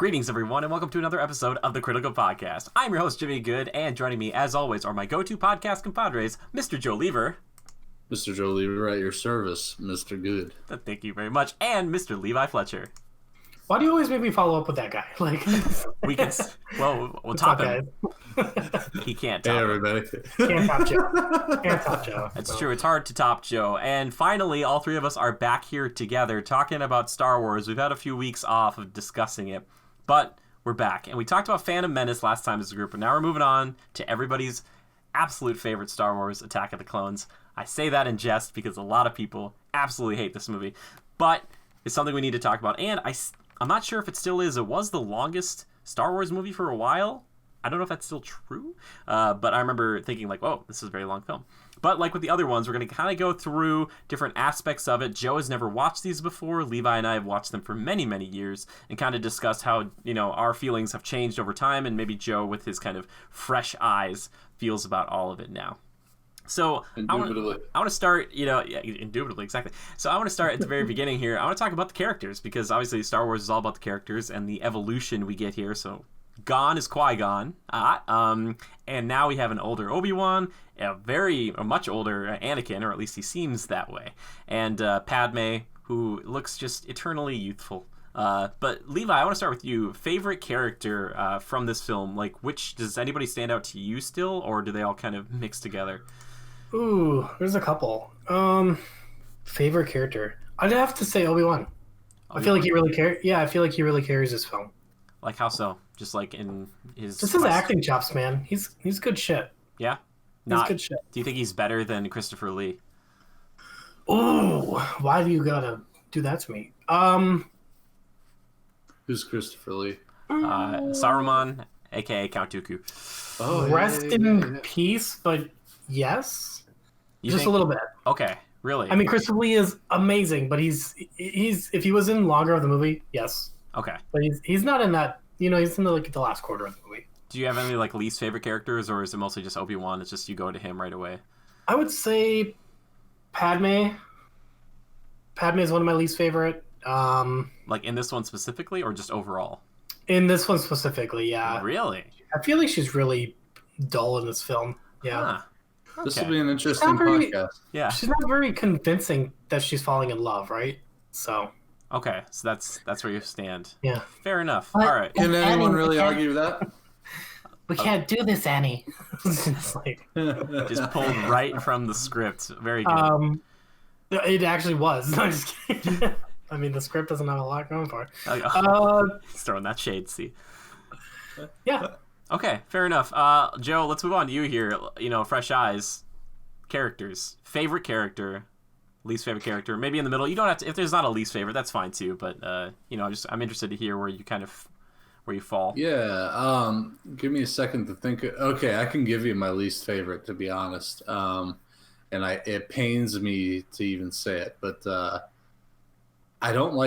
Greetings, everyone, and welcome to another episode of the Critical Podcast. I'm your host, Jimmy Good, and joining me, as always, are my go-to podcast compadres, Mr. Joe Lever. Mr. Joe Lever at your service, Mr. Good. Thank you very much. And Mr. Levi Fletcher. Why do you always make me follow up with that guy? Like, we can, we'll top him. He can't top Hey, everybody. Can't top Joe. Can't top Joe. That's true. It's hard to top Joe. And finally, all three of us are back here together talking about Star Wars. We've had a few weeks off of discussing it, but we're back. And we talked about Phantom Menace last time as a group, and now we're moving on to everybody's absolute favorite Star Wars, Attack of the Clones. I say that in jest because a lot of people absolutely hate this movie, but it's something we need to talk about. And I'm not sure if it still is. It was the longest Star Wars movie for a while. I don't know if that's still true, but I remember thinking like, whoa, this is a very long film. But like with the other ones, we're going to kind of go through different aspects of it. Joe has never watched these before. Levi and I have watched them for many, many years and kind of discuss how, you know, our feelings have changed over time, and maybe Joe, with his kind of fresh eyes, feels about all of it now. So I want to start, indubitably, exactly. So I want to start at the very beginning here. I want to talk about the characters, because obviously Star Wars is all about the characters and the evolution we get here. So gone is Qui-Gon, and now we have an older Obi-Wan, a much older Anakin, or at least he seems that way, and Padme, who looks just eternally youthful. But Levi, I want to start with you. Favorite character from this film? Like, does anybody stand out to you still, or do they all kind of mix together? Ooh, there's a couple. Favorite character? I'd have to say Obi-Wan. I feel like he really carries. Yeah, I feel like he really carries this film. Like how so? Just like in his just his acting chops, man. He's good shit. Yeah, he's good shit. Do you think he's better than Christopher Lee? Ooh, why do you gotta do that to me? Who's Christopher Lee? Saruman, aka Count Dooku. Oh, rest in peace, but yes, just a little bit. Okay, really? I mean, Christopher Lee is amazing, but he's if he was in longer of the movie, yes. Okay, but he's not in that. He's in the last quarter of the movie. Do you have any least favorite characters, or is it mostly just Obi-Wan? It's just you go to him right away. I would say Padme. Padme is one of my least favorite. Like in this one specifically, or just overall? In this one specifically, yeah. Really? I feel like she's really dull in this film. Yeah. Huh. Okay. This will be an interesting podcast. Yeah. She's not very convincing that she's falling in love, right? So. Okay, so that's where you stand. Yeah. Fair enough. All right. Can anyone really argue with that? We can't do this, Annie. Just pulled right from the script. Very good. It actually was. No, I'm just kidding. I mean, the script doesn't have a lot going for it. He's throwing that shade, see. Yeah. Okay, fair enough. Joe, let's move on to you here. Fresh eyes. Characters. Favorite character. Least favorite character. Maybe in the middle. You don't have to. If there's not a least favorite, that's fine too. But I'm interested to hear where you fall. Yeah. Give me a second to think. Okay, I can give you my least favorite, to be honest. And it pains me to even say it, but I don't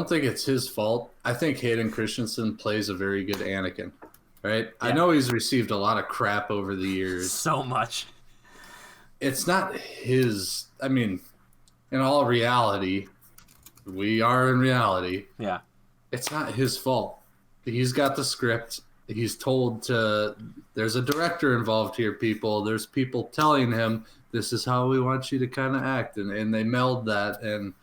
think it's his fault. I think Hayden Christensen plays a very good Anakin, right? Yeah. I know he's received a lot of crap over the years. So much. It's not his. I mean, in all reality, we are in reality. Yeah. It's not his fault. He's got the script. He's told to. There's a director involved here, people. There's people telling him, this is how we want you to kind of act. And they meld that. And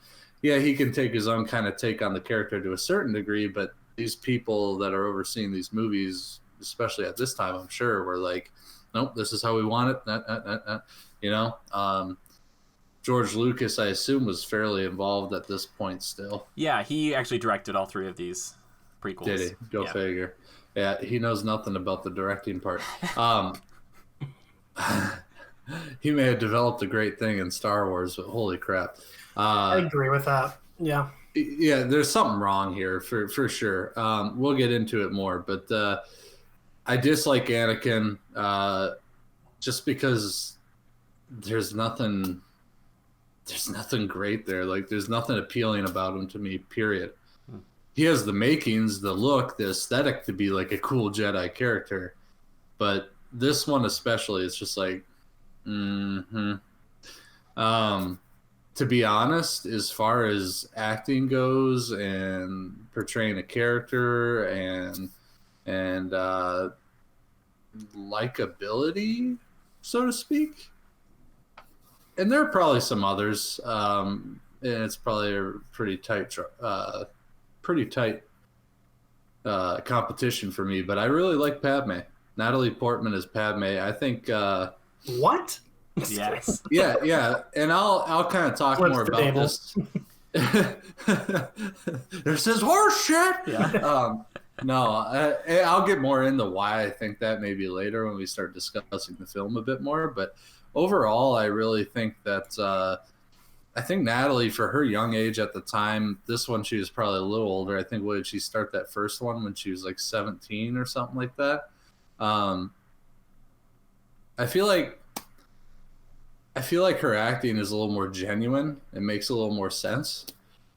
yeah, he can take his own kind of take on the character to a certain degree. But these people that are overseeing these movies, especially at this time, I'm sure, were like, nope, this is how we want it. George Lucas, I assume, was fairly involved at this point still. Yeah, he actually directed all three of these prequels. Did he? Go figure. Yeah, he knows nothing about the directing part. He may have developed a great thing in Star Wars, but holy crap. I agree with that. Yeah. Yeah, there's something wrong here for sure. We'll get into it more, but I dislike Anakin just because there's nothing great there. Like, there's nothing appealing about him to me, period. He has the makings, the look, the aesthetic to be like a cool Jedi character. But this one especially, it's just like, to be honest, as far as acting goes and portraying a character and likability, so to speak, and there are probably some others, and it's probably a pretty tight competition for me, but I really like Padme. Natalie Portman as Padme. I think. What? Yes. Yeah, and I'll kind of talk more about this. There's this horse shit. Yeah. No, I'll get more into why I think that maybe later when we start discussing the film a bit more. But overall, I really think that I think Natalie, for her young age at the time, this one she was probably a little older. I think what did she start that first one when she was like 17 or something like that? I feel like her acting is a little more genuine. It makes a little more sense.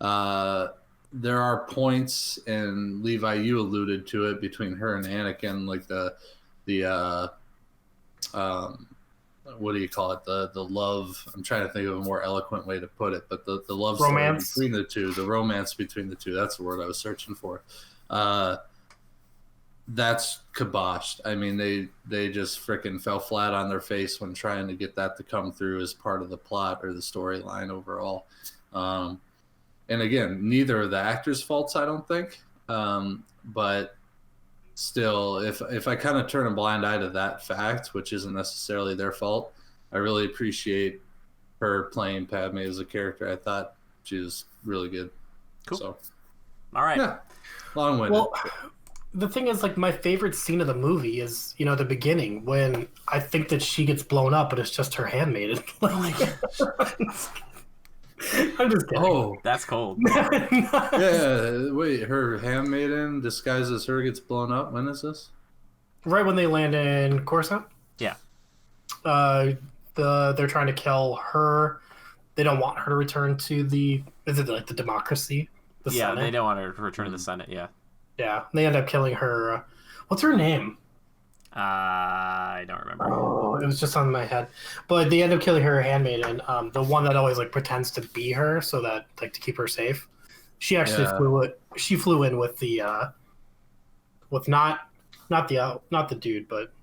There are points, and Levi, you alluded to it, between her and Anakin, like the what do you call it? The love. I'm trying to think of a more eloquent way to put it, but the love romance story between the two, the romance between the two. That's the word I was searching for. That's kiboshed. I mean, they just freaking fell flat on their face when trying to get that to come through as part of the plot or the storyline overall. And again, neither of the actors' faults, I don't think. But still, if I kind of turn a blind eye to that fact, which isn't necessarily their fault, I really appreciate her playing Padme as a character. I thought she was really good. Cool. So, all right. Yeah, long-winded. Well, the thing is, like, my favorite scene of the movie is, the beginning when I think that she gets blown up, but it's just her handmaiden. I'm just kidding. Oh, that's cold. Yeah, wait, her handmaiden disguised as her gets blown up. When is this? Right when they land in Coruscant. Yeah. They're trying to kill her. They don't want her to return to the democracy? The Senate? They don't want her to return to the Senate. Yeah. Yeah, they end up killing her. What's her name? I don't remember. Oh, it was just on my head. But they end up killing her handmaiden, the one that always pretends to be her, so that to keep her safe. She actually flew in with the with not the dude, but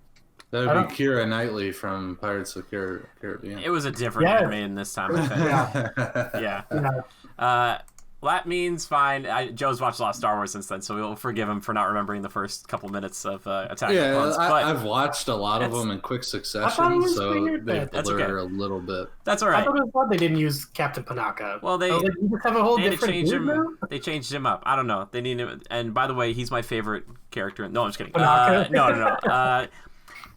that would be Keira Knightley from Pirates of the Caribbean. It was a different handmaiden this time. Yeah. Well, that means fine. Joe's watched a lot of Star Wars since then, so we'll forgive him for not remembering the first couple minutes of Attack of the Clones. I've watched a lot of them in quick succession, so they blur a little bit. That's all right. I thought it was odd they didn't use Captain Panaka. Well, they just have a whole different change him. Now? They changed him up. I don't know. They need him. And by the way, he's my favorite character. No, I'm just kidding. No.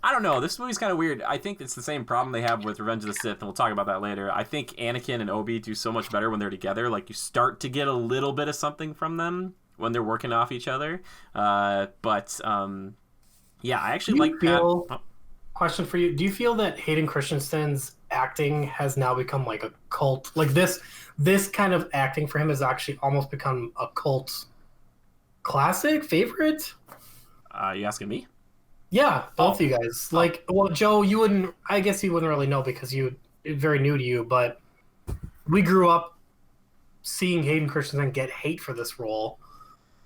I don't know. This movie's kind of weird. I think it's the same problem they have with Revenge of the Sith, and we'll talk about that later. I think Anakin and Obi do so much better when they're together. Like, you start to get a little bit of something from them when they're working off each other. Yeah, I actually like that. Question for you. Do you feel that Hayden Christensen's acting has now become like a cult? Like, this kind of acting for him has actually almost become a cult classic favorite? You asking me? Yeah, both of you guys. Joe, I guess you wouldn't really know because it's very new to you, but we grew up seeing Hayden Christensen get hate for this role,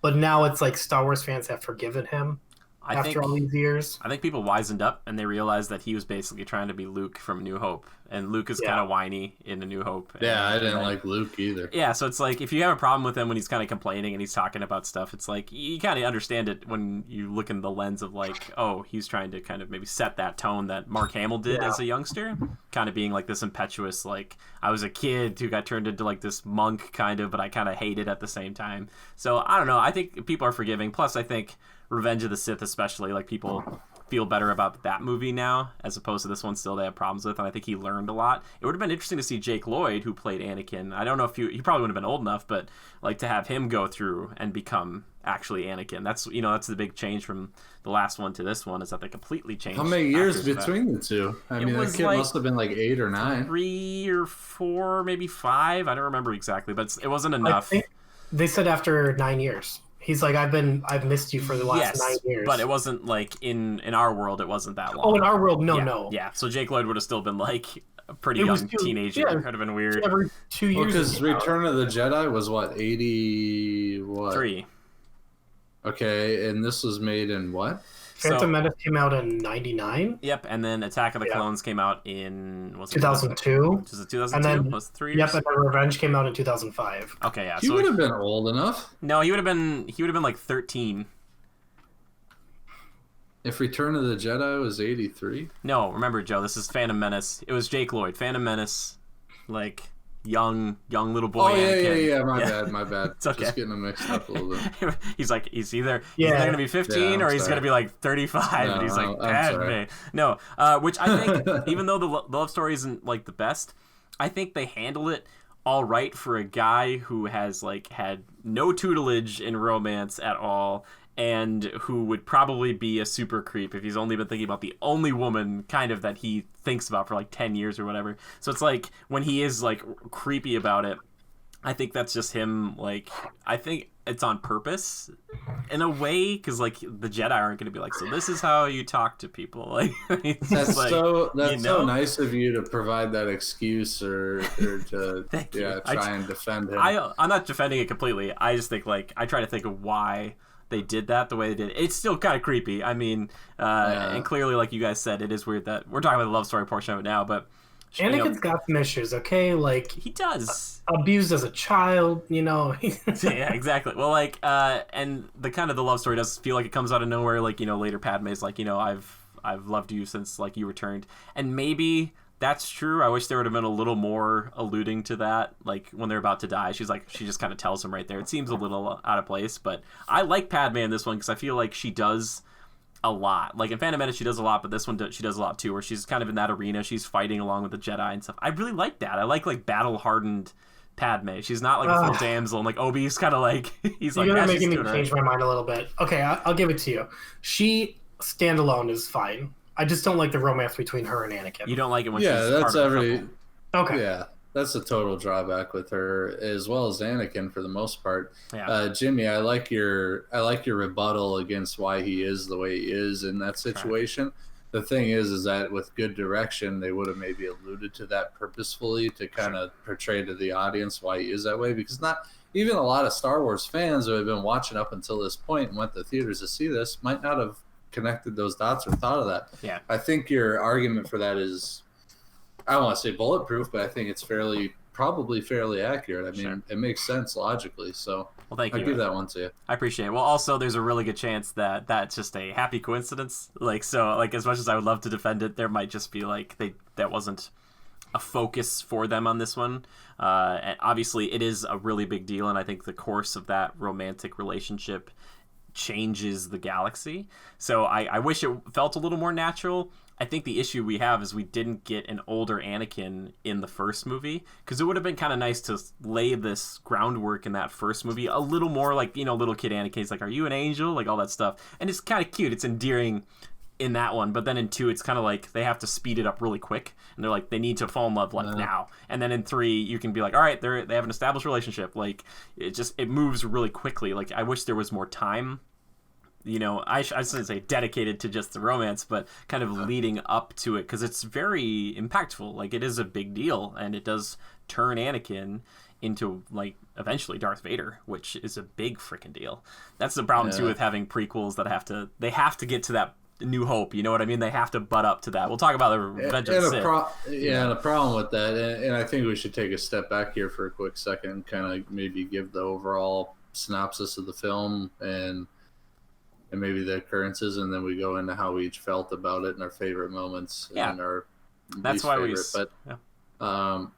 but now it's like Star Wars fans have forgiven him after all these years. I think people wisened up and they realized that he was basically trying to be Luke from A New Hope, and Luke is kind of whiny in A New Hope. Yeah, I didn't like Luke either. Yeah, so it's like if you have a problem with him when he's kind of complaining and he's talking about stuff, it's like you kind of understand it when you look in the lens of like, oh, he's trying to kind of maybe set that tone that Mark Hamill did as a youngster, kind of being like this impetuous, like, I was a kid who got turned into like this monk kind of, but I kind of hate it at the same time. So I don't know. I think people are forgiving. Plus, I think Revenge of the Sith especially, like, people feel better about that movie now as opposed to this one still they have problems with, and I think he learned a lot. It would have been interesting to see Jake Lloyd, who played Anakin. I don't know if he probably wouldn't have been old enough, but like to have him go through and become actually Anakin. That's the big change from the last one to this one, is that they completely changed. How many years between the two? I mean, that kid must have been like 8 or 9. 3 or 4, maybe 5. I don't remember exactly, but it wasn't enough. I think they said after 9 years. He's like, I've missed you for the last 9 years. But it wasn't like in our world, it wasn't that long. Oh, in our world, no. Yeah, so Jake Lloyd would have still been like a pretty It was young two- teenager. yeah, It would have been weird. Every 2 years. Because it came out. Return of the Jedi was what, 80 what? 3. Okay, and this was made in what? Phantom Menace came out in '99. Yep, and then Attack of the Yeah. Clones came out in was it 2002. Was it 2002? And then- Was it 3 years? Yep, and then Revenge came out in 2005. Okay, yeah. He So would have been old enough. no, he would have been like 13. If Return of the Jedi was 83. No, remember, Joe, this is Phantom Menace. It was Jake Lloyd. Phantom Menace, like young little boy. Oh, yeah, Anakin. my bad. It's okay. Just getting them mixed up a little bit. He's like, he's either Yeah. going to be 15 Yeah, or I'm he's sorry. going to be like 35. No, and he's like, I'm Padme. sorry. No, which I think, even though the love story isn't like the best, I think they handle it all right for a guy who has like had no tutelage in romance at all, and who would probably be a super creep if he's only been thinking about the only woman kind of that he thinks about for like 10 years or whatever. So it's like when he is like creepy about it, I think that's just him. Like, I think it's on purpose in a way, because like the Jedi aren't going to be like, so this is how you talk to people. Like, it's That's just like, so you know? so nice of you to provide that excuse or to Thank you. try and defend him. I'm not defending it completely. I just think like I try to think of why they did that the way they did. It's still kind of creepy. I mean, and clearly, like you guys said, it is weird that we're talking about the love story portion of it now, but you know, Anakin's got some issues, okay? Like, he does. abused as a child, you know. Yeah, exactly. Well, like, and the kind of the love story does feel like it comes out of nowhere. Like, you know, later Padme's like, you know, I've loved you since like you returned, and maybe that's true. I wish there would have been a little more alluding to that. Like when they're about to die, she just kind of tells him right there. It seems a little out of place, but I like Padme in this one because I feel like she does a lot. Like in Phantom Menace, she does a lot, but this one she does a lot too, where she's kind of in that arena. She's fighting along with the Jedi and stuff. I really like that. I like battle hardened Padme. She's not like a full damsel, and like Obi's kind of like he's like. You're "Yeah, making she's me doing change my mind a little bit. Okay, I'll give it to you. She standalone is fine. I just don't like the romance between her and Anakin. You don't like it when yeah, she's that's part of the every. couple. Okay. Yeah, that's a total drawback with her, as well as Anakin for the most part. Yeah. Jimmy, I like your rebuttal against why he is the way he is in that situation. The thing is that with good direction, they would have maybe alluded to that purposefully to kind of portray to the audience why he is that way. Because not even a lot of Star Wars fans who have been watching up until this point and went to theaters to see this might not have connected those dots or thought of that. Yeah. I think your argument for that is, I don't want to say bulletproof, but I think it's probably fairly accurate. I mean, It makes sense logically. So Well, thank you. I'll give that one to you. I appreciate it. Well, also, there's a really good chance that that's just a happy coincidence. Like, so, like, as much as I would love to defend it, there might just be like that wasn't a focus for them on this one. And obviously, it is a really big deal, and I think the course of that romantic relationship changes the galaxy. So I wish it felt a little more natural. I think the issue we have is we didn't get an older Anakin in the first movie, because it would have been kind of nice to lay this groundwork in that first movie a little more, like, you know, little kid Anakin's like, are you an angel? Like all that stuff. And it's kind of cute. It's endearing in that one, but then in 2 it's kind of like they have to speed it up really quick, and they're like they need to fall in love like now. And then in 3 you can be like, all right, they have an established relationship. Like it moves really quickly. Like I wish there was more time, you know, I shouldn't say dedicated to just the romance, but kind of leading up to it, because it's very impactful. Like it is a big deal, and it does turn Anakin into like eventually Darth Vader, which is a big freaking deal. That's the problem too with having prequels that have to get to that New Hope, you know what I mean? They have to butt up to that. We'll talk about the Revenge of the Sith. And a problem with that, and I think we should take a step back here for a quick second and kind of maybe give the overall synopsis of the film and maybe the occurrences, and then we go into how we each felt about it and our favorite moments and our That's least why favorite.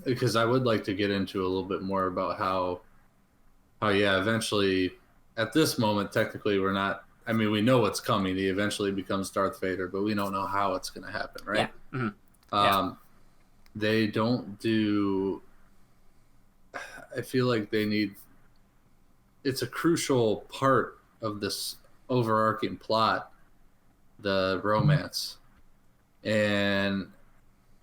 Because I would like to get into a little bit more about how eventually at this moment, technically we're not, I mean, we know what's coming. He eventually becomes Darth Vader, but we don't know how it's going to happen, right? Yeah. Mm-hmm. They don't do, I feel like they need, it's a crucial part of this overarching plot, the romance. And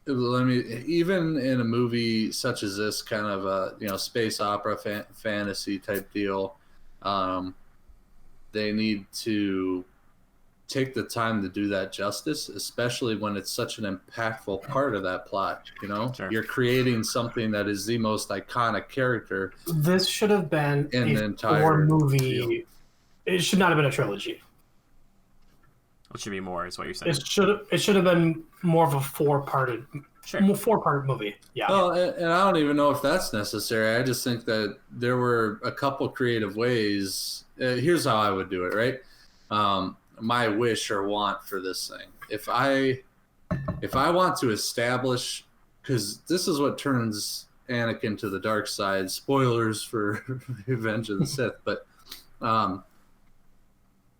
even in a movie such as this, kind of a space opera fantasy type deal, they need to take the time to do that justice, especially when it's such an impactful part of that plot. You know, Sure. you're creating something that is the most iconic character This should have been in the a entire four-movie. field. It should not have been a trilogy. It should be more, is what you're saying. It should have been more of a four-part movie. Yeah. Well, and I don't even know if that's necessary. I just think that there were a couple creative ways. Here's how I would do it, right? My wish or want for this thing. If I want to establish, because this is what turns Anakin to the dark side. Spoilers for Revenge of the Sith, but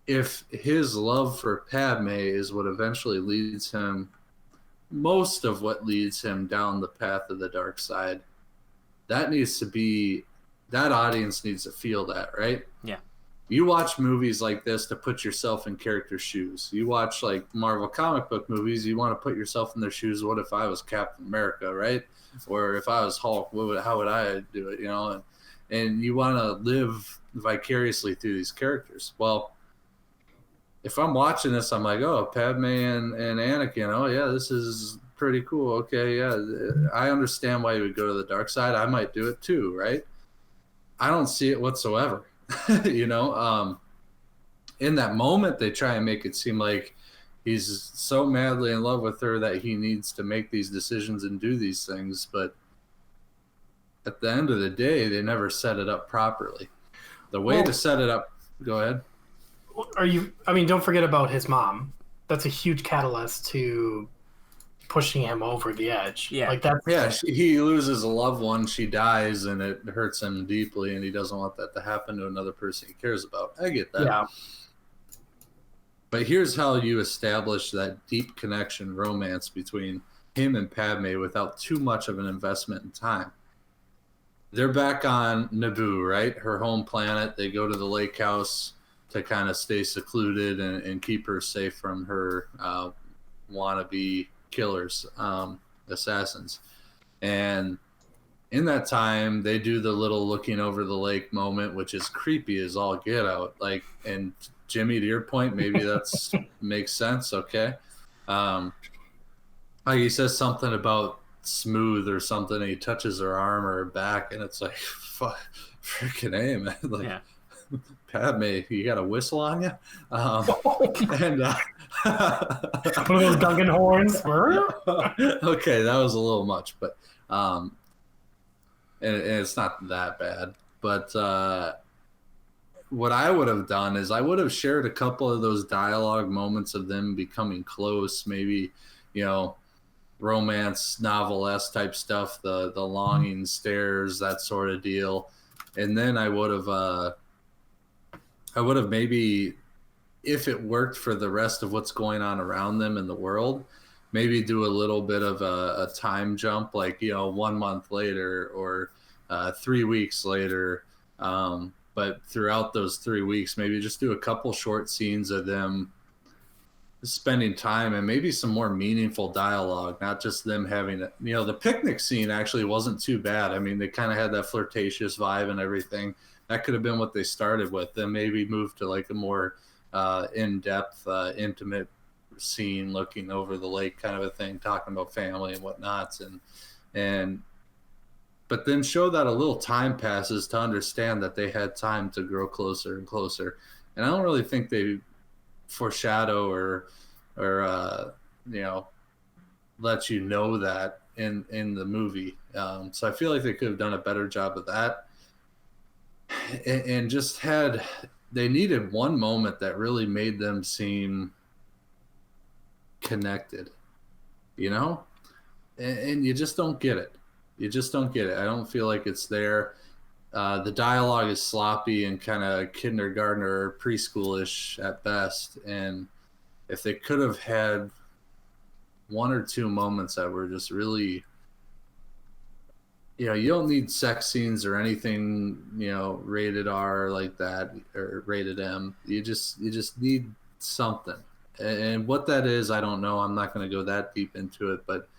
if his love for Padme is what eventually leads him, most of what leads him down the path of the dark side, that audience needs to feel that, right? Yeah. You watch movies like this to put yourself in character shoes. You watch like Marvel comic book movies, you want to put yourself in their shoes. What if I was Captain America, right? Or if I was Hulk, how would I do it, you know? And you want to live vicariously through these characters. Well, if I'm watching this, I'm like, oh, Padme and Anakin. Oh, yeah, this is pretty cool. Okay, yeah, I understand why you would go to the dark side. I might do it too, right? I don't see it whatsoever. You know, in that moment, they try and make it seem like he's so madly in love with her that he needs to make these decisions and do these things. But at the end of the day, they never set it up properly. The way to set it up, go ahead. Don't forget about his mom. That's a huge catalyst to pushing him over the edge. Yeah. He loses a loved one, she dies, and it hurts him deeply, and he doesn't want that to happen to another person he cares about. I get that. Yeah. But here's how you establish that deep connection, romance between him and Padme without too much of an investment in time. They're back on Naboo, right? Her home planet. They go to the lake house to kind of stay secluded and keep her safe from her wannabe killers, assassins. And in that time, they do the little looking over the lake moment, which is creepy as all get out. Like, and Jimmy, to your point, maybe that's makes sense. Okay. Like he says something about smooth or something, and he touches her arm or her back, and it's like, freaking A, man. Like, yeah. Padme, you got a whistle on you? And one of those Gungan horns. Okay, that was a little much, but and it's not that bad. But what I would have done is I would have shared a couple of those dialogue moments of them becoming close, maybe, you know, romance novel-esque type stuff, the longing stares, that sort of deal. And then I would have maybe, if it worked for the rest of what's going on around them in the world, maybe do a little bit of a time jump, like, you know, 1 month later or 3 weeks later. But throughout those 3 weeks, maybe just do a couple short scenes of them spending time and maybe some more meaningful dialogue, not just them having it. You know, the picnic scene actually wasn't too bad. I mean, they kind of had that flirtatious vibe and everything. That could have been what they started with. Then maybe move to like a more in-depth, intimate scene, looking over the lake kind of a thing, talking about family and whatnots, but then show that a little time passes to understand that they had time to grow closer and closer. And I don't really think they foreshadow or you know, let you know that in the movie. So I feel like they could have done a better job of that. And just they needed one moment that really made them seem connected, you know? And you just don't get it. You just don't get it. I don't feel like it's there. The dialogue is sloppy and kind of kindergartner or preschoolish at best. And if they could have had 1 or 2 moments that were just really, you know, you don't need sex scenes or anything, you know, rated R like that or rated M. You just need something. And what that is, I don't know. I'm not going to go that deep into it, but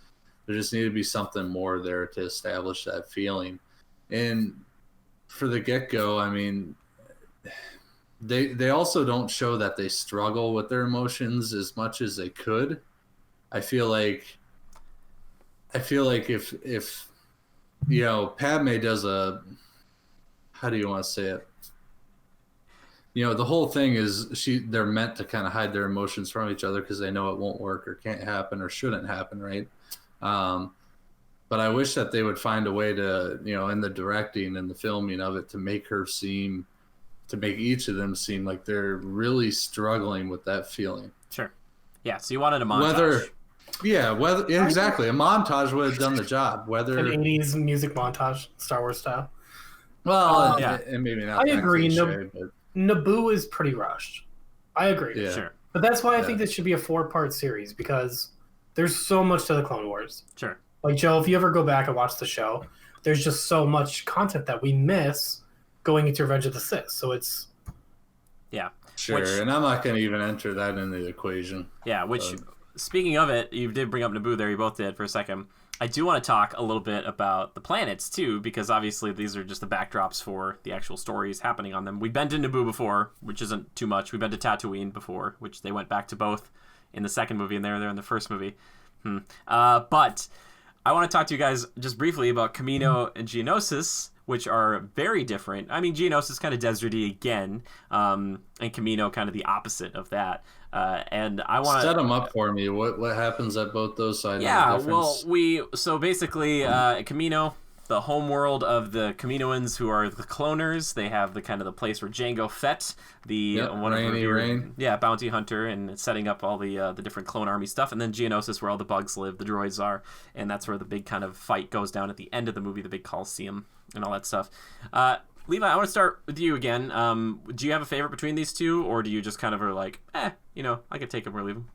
there just needed to be something more there to establish that feeling. And for the get-go, I mean, they also don't show that they struggle with their emotions as much as they could. I feel like if Padme does a, how do you want to say it? The whole thing is they're meant to kind of hide their emotions from each other because they know it won't work or can't happen or shouldn't happen, right? But I wish that they would find a way to, in the directing and the filming of it, to make each of them seem like they're really struggling with that feeling. Sure. Yeah. So you wanted a montage. Exactly. A montage would have done the job. Whether an 80s music montage, Star Wars style. Well, and maybe not. I agree. Cliche, but... Naboo is pretty rushed. I agree. Yeah. Sure. But that's why I think this should be a 4-part series, because there's so much to the Clone Wars. Sure. Like, Joe, if you ever go back and watch the show, there's just so much content that we miss going into Revenge of the Sith. So it's... Yeah. Sure, and I'm not going to even enter that into the equation. Yeah, speaking of it, you did bring up Naboo there. You both did for a second. I do want to talk a little bit about the planets, too, because obviously these are just the backdrops for the actual stories happening on them. We've been to Naboo before, which isn't too much. We've been to Tatooine before, which they went back to both in the second movie, and they were there in the first movie. But I want to talk to you guys just briefly about Kamino and Geonosis, which are very different. I mean, Geonosis kind of deserty again, and Kamino kind of the opposite of that. And I want to set them up for me. What happens at both those sides? Yeah, well, so basically, Kamino, the homeworld of the Kaminoans, who are the cloners. They have the kind of the place where Jango Fett, bounty hunter, and setting up all the different clone army stuff. And then Geonosis, where all the bugs live, the droids are, and that's where the big kind of fight goes down at the end of the movie, the big Coliseum and all that stuff. Levi, I want to start with you again. Do you have a favorite between these two, or do you just kind of are like, I could take them or leave them?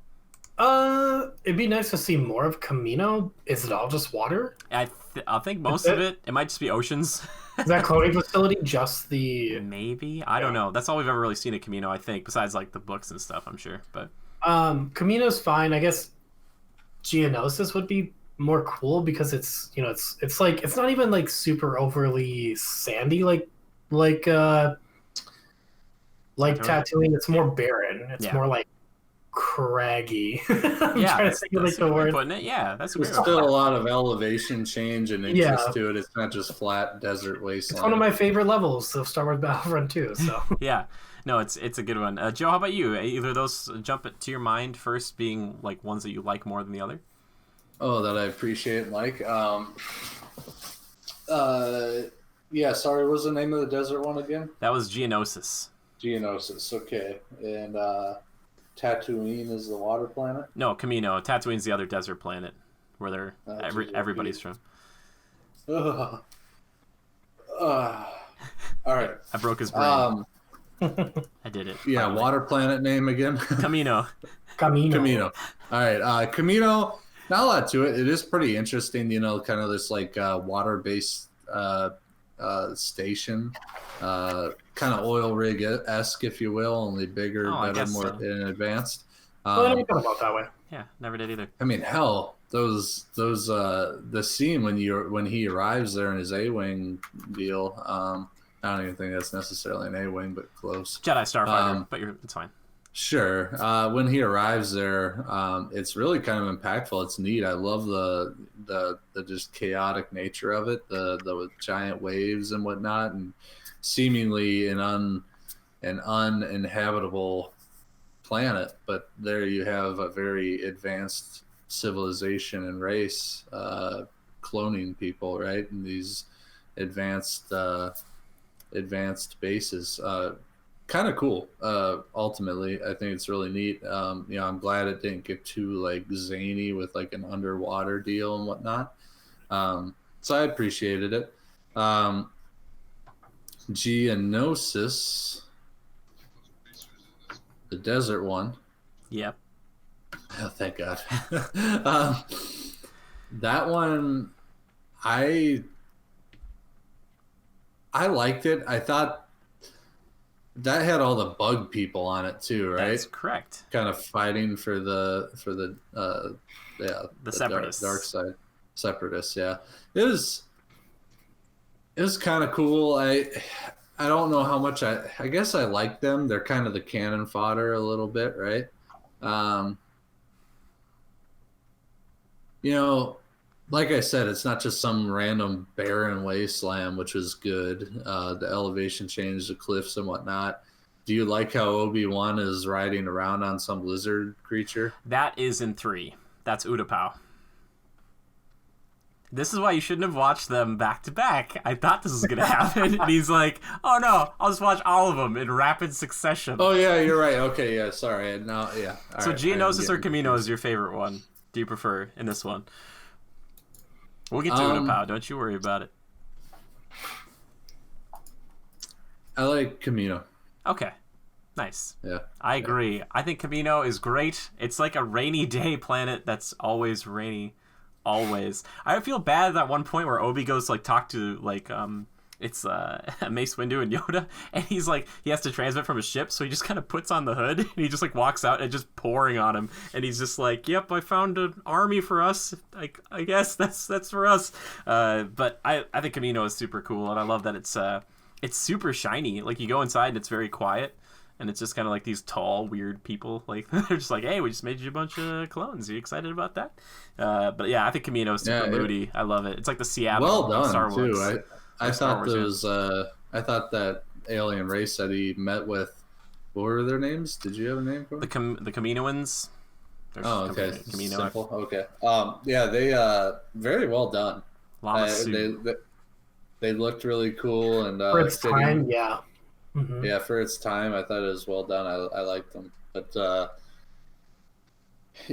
It'd be nice to see more of Kamino. Is it all just water? I think most of it might just be oceans. Is that cloning facility just the... Maybe. I don't know. That's all we've ever really seen at Kamino, I think, besides like the books and stuff, I'm sure. But Kamino's fine. I guess Geonosis would be more cool because it's like it's not even like super overly sandy like Tatooine. It's more barren. It's more like craggy. I'm trying to think of like the word. Putting it. Yeah, that's There's still a lot of elevation change and interest to it. It's not just flat desert wasteland. It's one of my favorite levels of Star Wars Battlefront 2. So yeah, no, it's a good one. Joe, how about you? Either of those jump to your mind first, being like ones that you like more than the other? Oh, that I appreciate and like. Yeah, sorry, what was the name of the desert one again? That was Geonosis. Geonosis, okay. And Tatooine is the water planet? No, Kamino. Tatooine's the other desert planet where everybody's from. All right. I broke his brain. I did it. Yeah, finally. Water planet name again? Camino. All right, Camino, not a lot to it. It is pretty interesting, kind of this like water-based station, kind of oil rig-esque, if you will, only bigger, better, more advanced. I never thought about that way. Yeah, never did either. I mean, hell, those the scene when he arrives there in his A-wing deal. I don't even think that's necessarily an A-wing, but close. Jedi Starfighter, but it's fine. Sure. When he arrives there, it's really kind of impactful. It's neat. I love the just chaotic nature of it, the giant waves and whatnot, and seemingly an uninhabitable planet. But there you have a very advanced civilization and race cloning people, right? And these advanced bases. Kind of cool. Ultimately, I think it's really neat. I'm glad it didn't get too like zany with like an underwater deal and whatnot. So I appreciated it. Geonosis, the desert one. Yep. Oh, thank God. That one, I liked it. I thought that had all the bug people on it too, right? That's correct. Kind of fighting for the Separatists. Dark side. Separatists, yeah. It was kind of cool. I don't know how much I guess I like them. They're kind of the cannon fodder a little bit, right? Um, you know, like I said, it's not just some random barren wasteland, which is good. The elevation change, the cliffs and whatnot. Do you like how Obi-Wan is riding around on some lizard creature? That is in 3. That's Utapau. This is why you shouldn't have watched them back to back. I thought this was going to happen. And he's like, oh no, I'll just watch all of them in rapid succession. Oh, yeah, you're right. Okay, yeah, sorry. Now, yeah. All So right, Geonosis or Camino is your favorite one? Do you prefer in this one? We'll get to Utapau. Don't you worry about it. I like Camino. Okay. Nice. Yeah. I agree. I think Camino is great. It's like a rainy day planet that's always rainy. Always. I feel bad at that one point where Obi goes to like talk to like it's Mace Windu and Yoda, and he's like he has to transmit from his ship, so he just kind of puts on the hood and he just like walks out and it's just pouring on him, and he's just like, "Yep, I found an army for us. I guess that's for us." But I think Camino is super cool, and I love that it's super shiny. Like you go inside and it's very quiet. And it's just kind of like these tall, weird people. Like they're just like, "Hey, we just made you a bunch of clones. Are you excited about that?" But yeah, I think Camino is super moody. I love it. It's like the Seattle well done, Star Wars. Too. I thought those. I thought that alien race that he met with. What were their names? Did you have a name for them? The Caminoans. Oh, okay. Camino. Simple. Okay. Yeah, they very well done. They looked really cool and for its time, yeah. Mm-hmm. Yeah, for its time, I thought it was well done. I liked them, but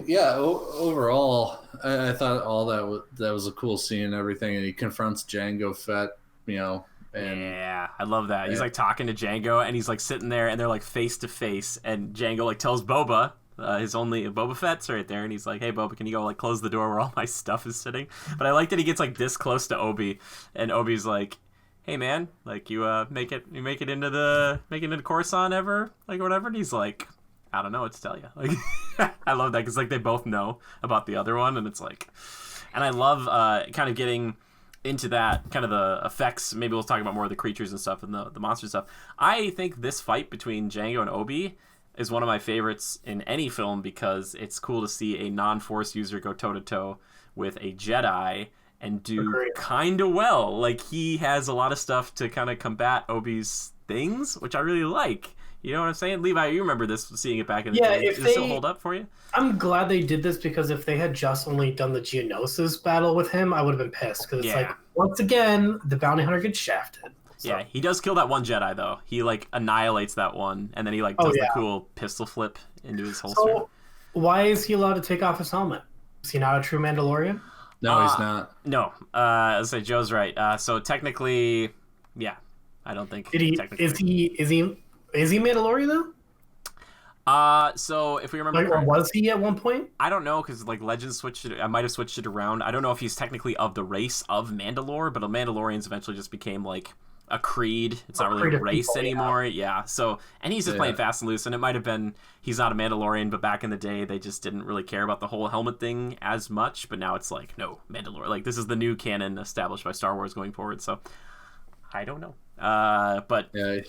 yeah, overall, I thought all that was a cool scene and everything. And he confronts Jango Fett, and yeah, I love that. He's like talking to Jango, and he's like sitting there, and they're like face to face, and Jango like tells Boba. Boba Fett's right there, and he's like, "Hey, Boba, can you go like close the door where all my stuff is sitting?" But I like that he gets like this close to Obi, and Obi's like, "Hey man, like you make it into Coruscant ever, like whatever." And he's like, "I don't know what to tell you." Like, I love that because like they both know about the other one, and it's like, and I love kind of getting into that kind of the effects. Maybe we'll talk about more of the creatures and stuff and the monster stuff. I think this fight between Jango and Obi is one of my favorites in any film because it's cool to see a non-Force user go toe-to-toe with a Jedi and do kind of well. Like, he has a lot of stuff to kind of combat Obi's things, which I really like. You know what I'm saying? Levi, you remember this, seeing it back in the day. Does it still hold up for you? I'm glad they did this because if they had just only done the Geonosis battle with him, I would have been pissed. Because it's like, once again, the bounty hunter gets shafted. So. Yeah, he does kill that one Jedi, though. He, like, annihilates that one, and then he, like, does the cool pistol flip into his holster. So, why is he allowed to take off his helmet? Is he not a true Mandalorian? No, he's not. No. I say Joe's right. So, technically, yeah, I don't think... Is he Mandalorian, though? So if we remember, or was he at one point? I don't know because like Legends switched it. I might have switched it around. I don't know if he's technically of the race of Mandalore, but Mandalorians eventually just became like a creed. It's not really a race anymore. Yeah. So and he's just playing fast and loose, and it might have been he's not a Mandalorian, but back in the day they just didn't really care about the whole helmet thing as much. But now it's like no Mandalore. Like this is the new canon established by Star Wars going forward. So I don't know. But yeah,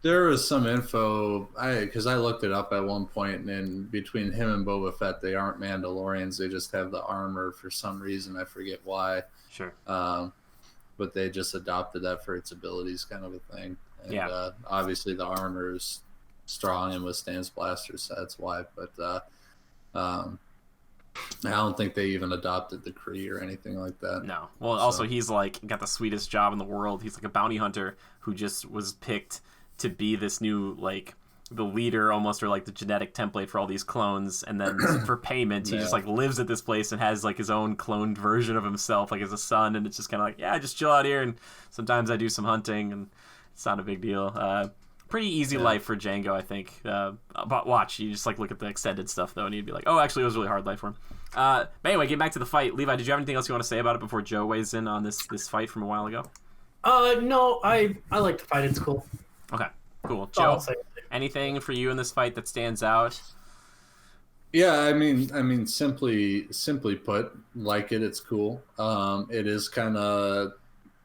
there was some info because I looked it up at one point, and between him and Boba Fett, they aren't Mandalorians. They just have the armor for some reason. I forget why. Sure. But they just adopted that for its abilities, kind of a thing. And, obviously, the armor is strong and withstands blasters, so that's why. But I don't think they even adopted the Kree or anything like that. No. Well, also he's like got the sweetest job in the world. He's like a bounty hunter who just was picked to be this new like the leader almost, or like the genetic template for all these clones. And then for payment, he just like lives at this place and has like his own cloned version of himself, like as a son. And it's just kind of like, yeah, I just chill out here, and sometimes I do some hunting, and it's not a big deal. Pretty easy life for Jango, I think. But watch, you just like look at the extended stuff though, and you'd be like, oh, actually, it was a really hard life for him. But anyway, getting back to the fight, Levi, did you have anything else you want to say about it before Joe weighs in on this fight from a while ago? No, I like the fight. It's cool. Okay, cool. Joe, anything for you in this fight that stands out? Yeah, I mean, simply put, like it's cool. It is kind of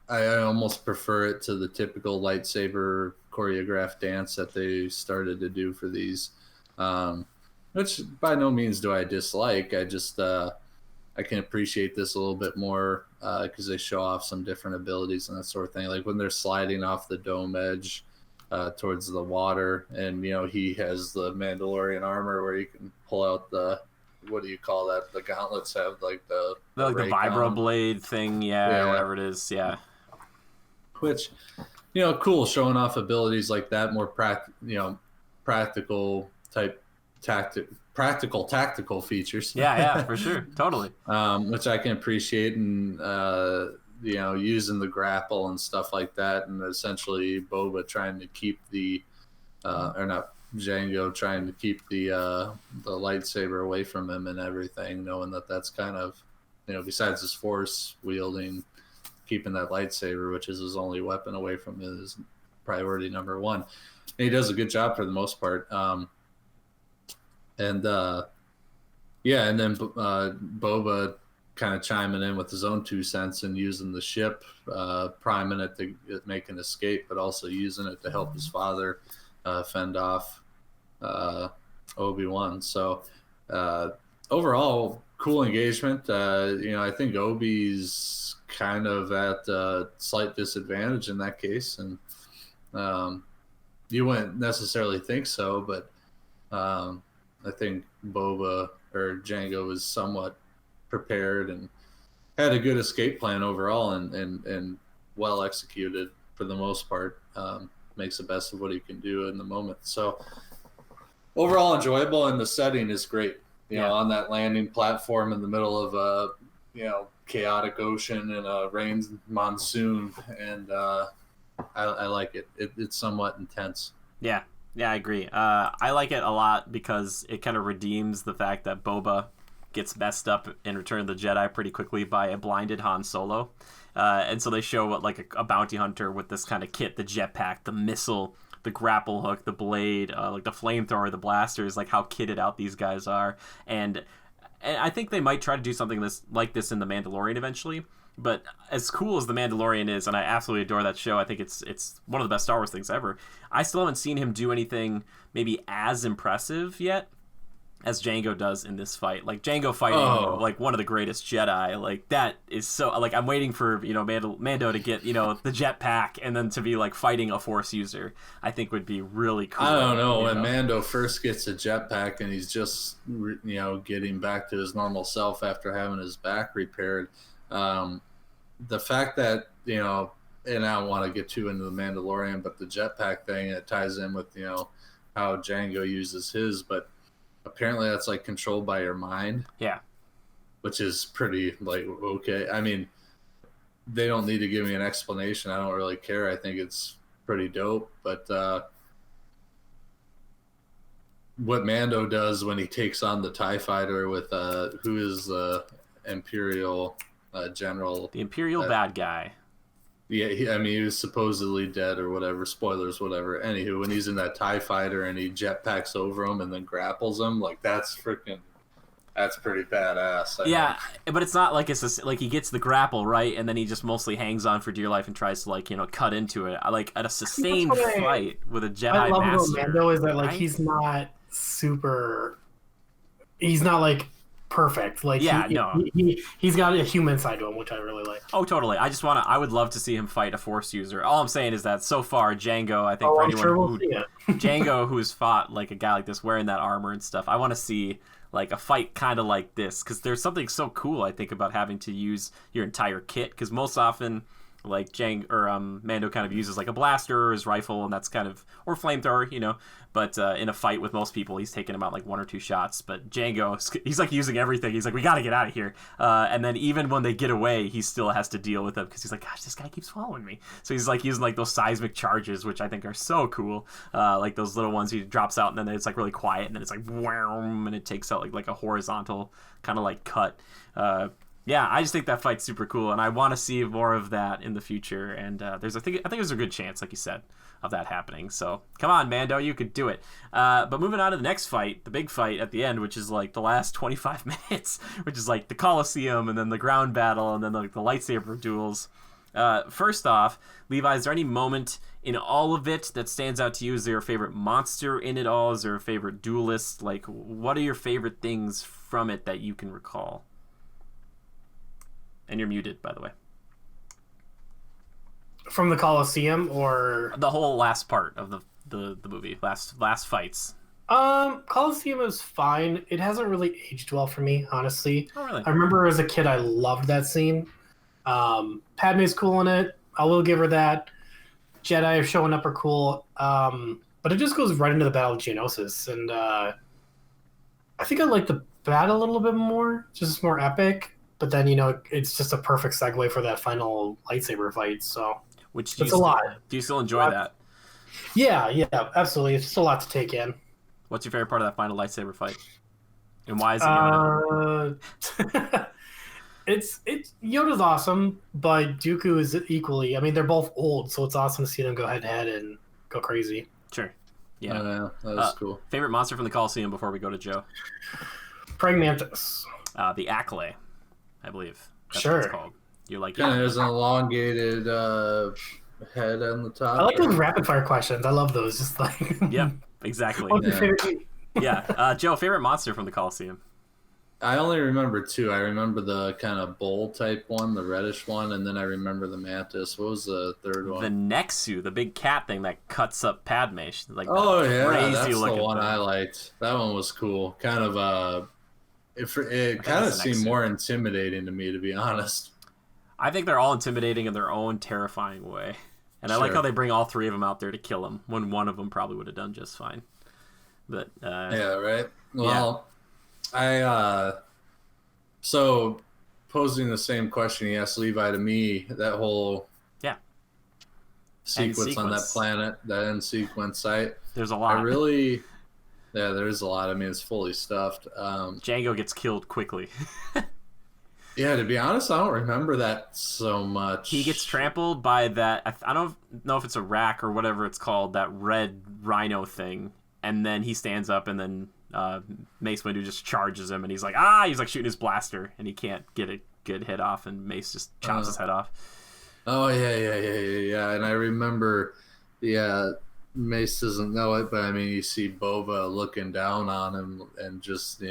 I almost prefer it to the typical lightsaber choreographed dance that they started to do for these, which by no means do I dislike. I just I can appreciate this a little bit more because they show off some different abilities and that sort of thing. Like when they're sliding off the dome edge towards the water, and he has the Mandalorian armor where you can pull out the, what do you call that? The gauntlets have like the vibro blade thing, yeah, whatever it is, yeah. Which, cool, showing off abilities like that, more practical type tactical features. Yeah, for sure, totally. Which I can appreciate, and using the grapple and stuff like that, and essentially Boba trying to keep the, or not Django trying to keep the lightsaber away from him and everything, knowing that that's kind of, besides his force wielding, keeping that lightsaber, which is his only weapon, away from him is priority number one. And he does a good job for the most part. And then Boba kind of chiming in with his own 2 cents and using the ship, priming it to make an escape, but also using it to help his father fend off Obi-Wan. So overall, cool engagement. I think Obi's kind of at a slight disadvantage in that case, and you wouldn't necessarily think so, but I think Boba or Django was somewhat prepared and had a good escape plan overall, and well executed for the most part. Makes the best of what he can do in the moment. So overall enjoyable, and the setting is great. On that landing platform in the middle of a chaotic ocean and a rain monsoon, and I like it. It's somewhat intense. Yeah, I agree. I like it a lot because it kind of redeems the fact that Boba gets messed up in Return of the Jedi pretty quickly by a blinded Han Solo. And so they show what like a bounty hunter with this kind of kit, the jetpack, the missile, the grapple hook, the blade, like the flamethrower, the blasters, like how kitted out these guys are. And I think they might try to do something like this in The Mandalorian eventually. But as cool as The Mandalorian is, and I absolutely adore that show, I think it's one of the best Star Wars things ever, I still haven't seen him do anything maybe as impressive yet as Django does in this fight. Like Django fighting like one of the greatest Jedi, like that is so, like I'm waiting for Mando to get the jetpack and then to be like fighting a Force user. I think would be really cool. I don't know, when Mando first gets a jetpack and he's just getting back to his normal self after having his back repaired. The fact that and I don't want to get too into the Mandalorian, but the jetpack thing, it ties in with how Django uses his, but apparently that's like controlled by your mind. Yeah. Which is pretty like, okay. I mean, they don't need to give me an explanation. I don't really care. I think it's pretty dope. But what Mando does when he takes on the TIE fighter with who is the Imperial general. The Imperial bad guy. Yeah, he was supposedly dead or whatever. Spoilers, whatever. Anywho, when he's in that TIE fighter and he jetpacks over him and then grapples him, like that's pretty badass. I think. But it's not like like he gets the grapple right, and then he just mostly hangs on for dear life and tries to cut into it. Like at a sustained fight with a Jedi I love master. about Mando is that like right? he's not super. He's not like perfect. Like he's got a human side to him, which I really like. Oh, totally. I would love to see him fight a Force user. All I'm saying is that so far, Django, I think for anyone Django who's fought like a guy like this wearing that armor and stuff, I want to see like a fight kind of like this, because there's something so cool I think about having to use your entire kit, because most often like Mando kind of uses like a blaster or his rifle, and that's kind of, or flamethrower, but in a fight with most people, he's taking about like 1 or 2 shots. But Django, he's like using everything. He's like, we got to get out of here. And then even when they get away, he still has to deal with them because he's like, gosh, this guy keeps following me. So he's like using like those seismic charges, which I think are so cool. Like those little ones he drops out, and then it's like really quiet, and then it's like wham, and it takes out like a horizontal kind of like cut. Yeah, I just think that fight's super cool, and I want to see more of that in the future. And I think there's a good chance, like you said, of that happening. So come on, Mando, you could do it. But moving on to the next fight, the big fight at the end, which is like the last 25 minutes, which is like the Colosseum and then the ground battle and then like the lightsaber duels. First off, Levi, is there any moment in all of it that stands out to you? Is there a favorite monster in it all? Is there a favorite duelist? Like, what are your favorite things from it that you can recall? And you're muted, by the way. From the Coliseum or the whole last part of the movie, last fights. Coliseum is fine. It hasn't really aged well for me, honestly. Oh, really? I remember as a kid I loved that scene. Padme's cool in it. I will give her that. Jedi showing up are cool. But it just goes right into the Battle of Geonosis, and I think I like the battle a little bit more. Just more epic. But then, it's just a perfect segue for that final lightsaber fight. So it's a lot. Do you still enjoy that? Yeah, absolutely. It's just a lot to take in. What's your favorite part of that final lightsaber fight? And why is it Yoda? It's Yoda's awesome, but Dooku is equally. I mean, they're both old, so it's awesome to see them go head to head and go crazy. Sure. Yeah. That was cool. Favorite monster from the Coliseum before we go to Joe? Praying Mantis. The Acklay, I believe. That's sure. What it's called. You're like, yeah. There's an elongated head on the top. I like those rapid fire questions. I love those. Just like. Yep. Exactly. What's your favorite? Yeah. Joe, favorite monster from the Coliseum? I only remember two. I remember the kind of bull type one, the reddish one, and then I remember the mantis. What was the third one? The Nexu, the big cat thing that cuts up Padme. Like, oh yeah, that's the one thing. I liked. That one was cool. Kind of it kind of seemed more intimidating to me, to be honest. I think they're all intimidating in their own terrifying way. And I like how they bring all three of them out there to kill him, when one of them probably would have done just fine. But yeah, right. Well, yeah. So posing the same question he asked Levi to me, that whole sequence on that planet, that end sequence site. There's a lot. There's a lot. I mean, it's fully stuffed. Django gets killed quickly. Yeah, to be honest, I don't remember that so much. He gets trampled by that. I don't know if it's a rack or whatever it's called, that red rhino thing. And then he stands up, and then Mace Windu just charges him, and he's like, he's like shooting his blaster, and he can't get a good hit off, and Mace just chops his head off. Oh, yeah. And I remember, Mace doesn't know it, but I mean, you see Boba looking down on him, and just,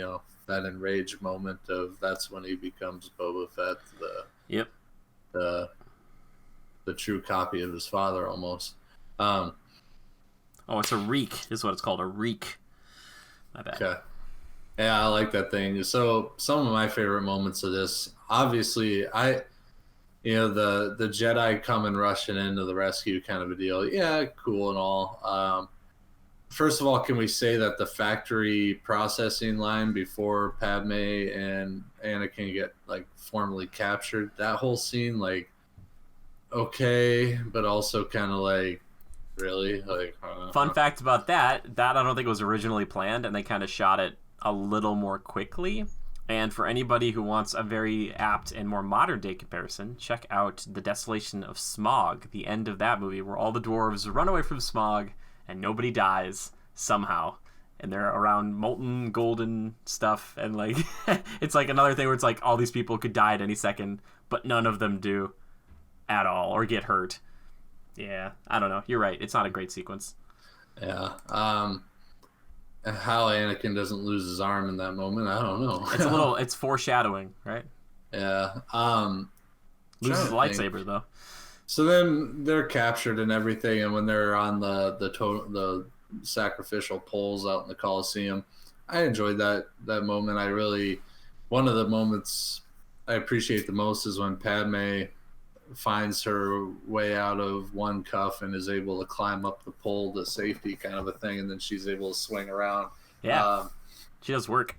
that enraged moment of that's when he becomes Boba Fett, the true copy of his father, almost. It's a reek, is what it's called, a reek. My bad. Okay. Yeah, I like that thing. So some of my favorite moments of this, obviously, the Jedi coming rushing into the rescue kind of a deal. Yeah, cool and all. First of all, can we say that the factory processing line before Padme and Anakin get formally captured, that whole scene, okay, but also kind of really? Fun fact about that I don't think was originally planned, and they kind of shot it a little more quickly. And for anybody who wants a very apt and more modern day comparison, check out The Desolation of Smog, the end of that movie, where all the dwarves run away from smog and nobody dies somehow. And they're around molten golden stuff, and it's another thing where it's all these people could die at any second, but none of them do at all or get hurt. Yeah, I don't know. You're right. It's not a great sequence. Yeah. How Anakin doesn't lose his arm in that moment, I don't know. It's foreshadowing, right? Yeah. Loses the lightsaber, though. So then they're captured and everything, and when they're on the sacrificial poles out in the Coliseum, I enjoyed that moment. One of the moments I appreciate the most is when Padme finds her way out of one cuff and is able to climb up the pole to safety, kind of a thing, and then she's able to swing around. Yeah, she does work.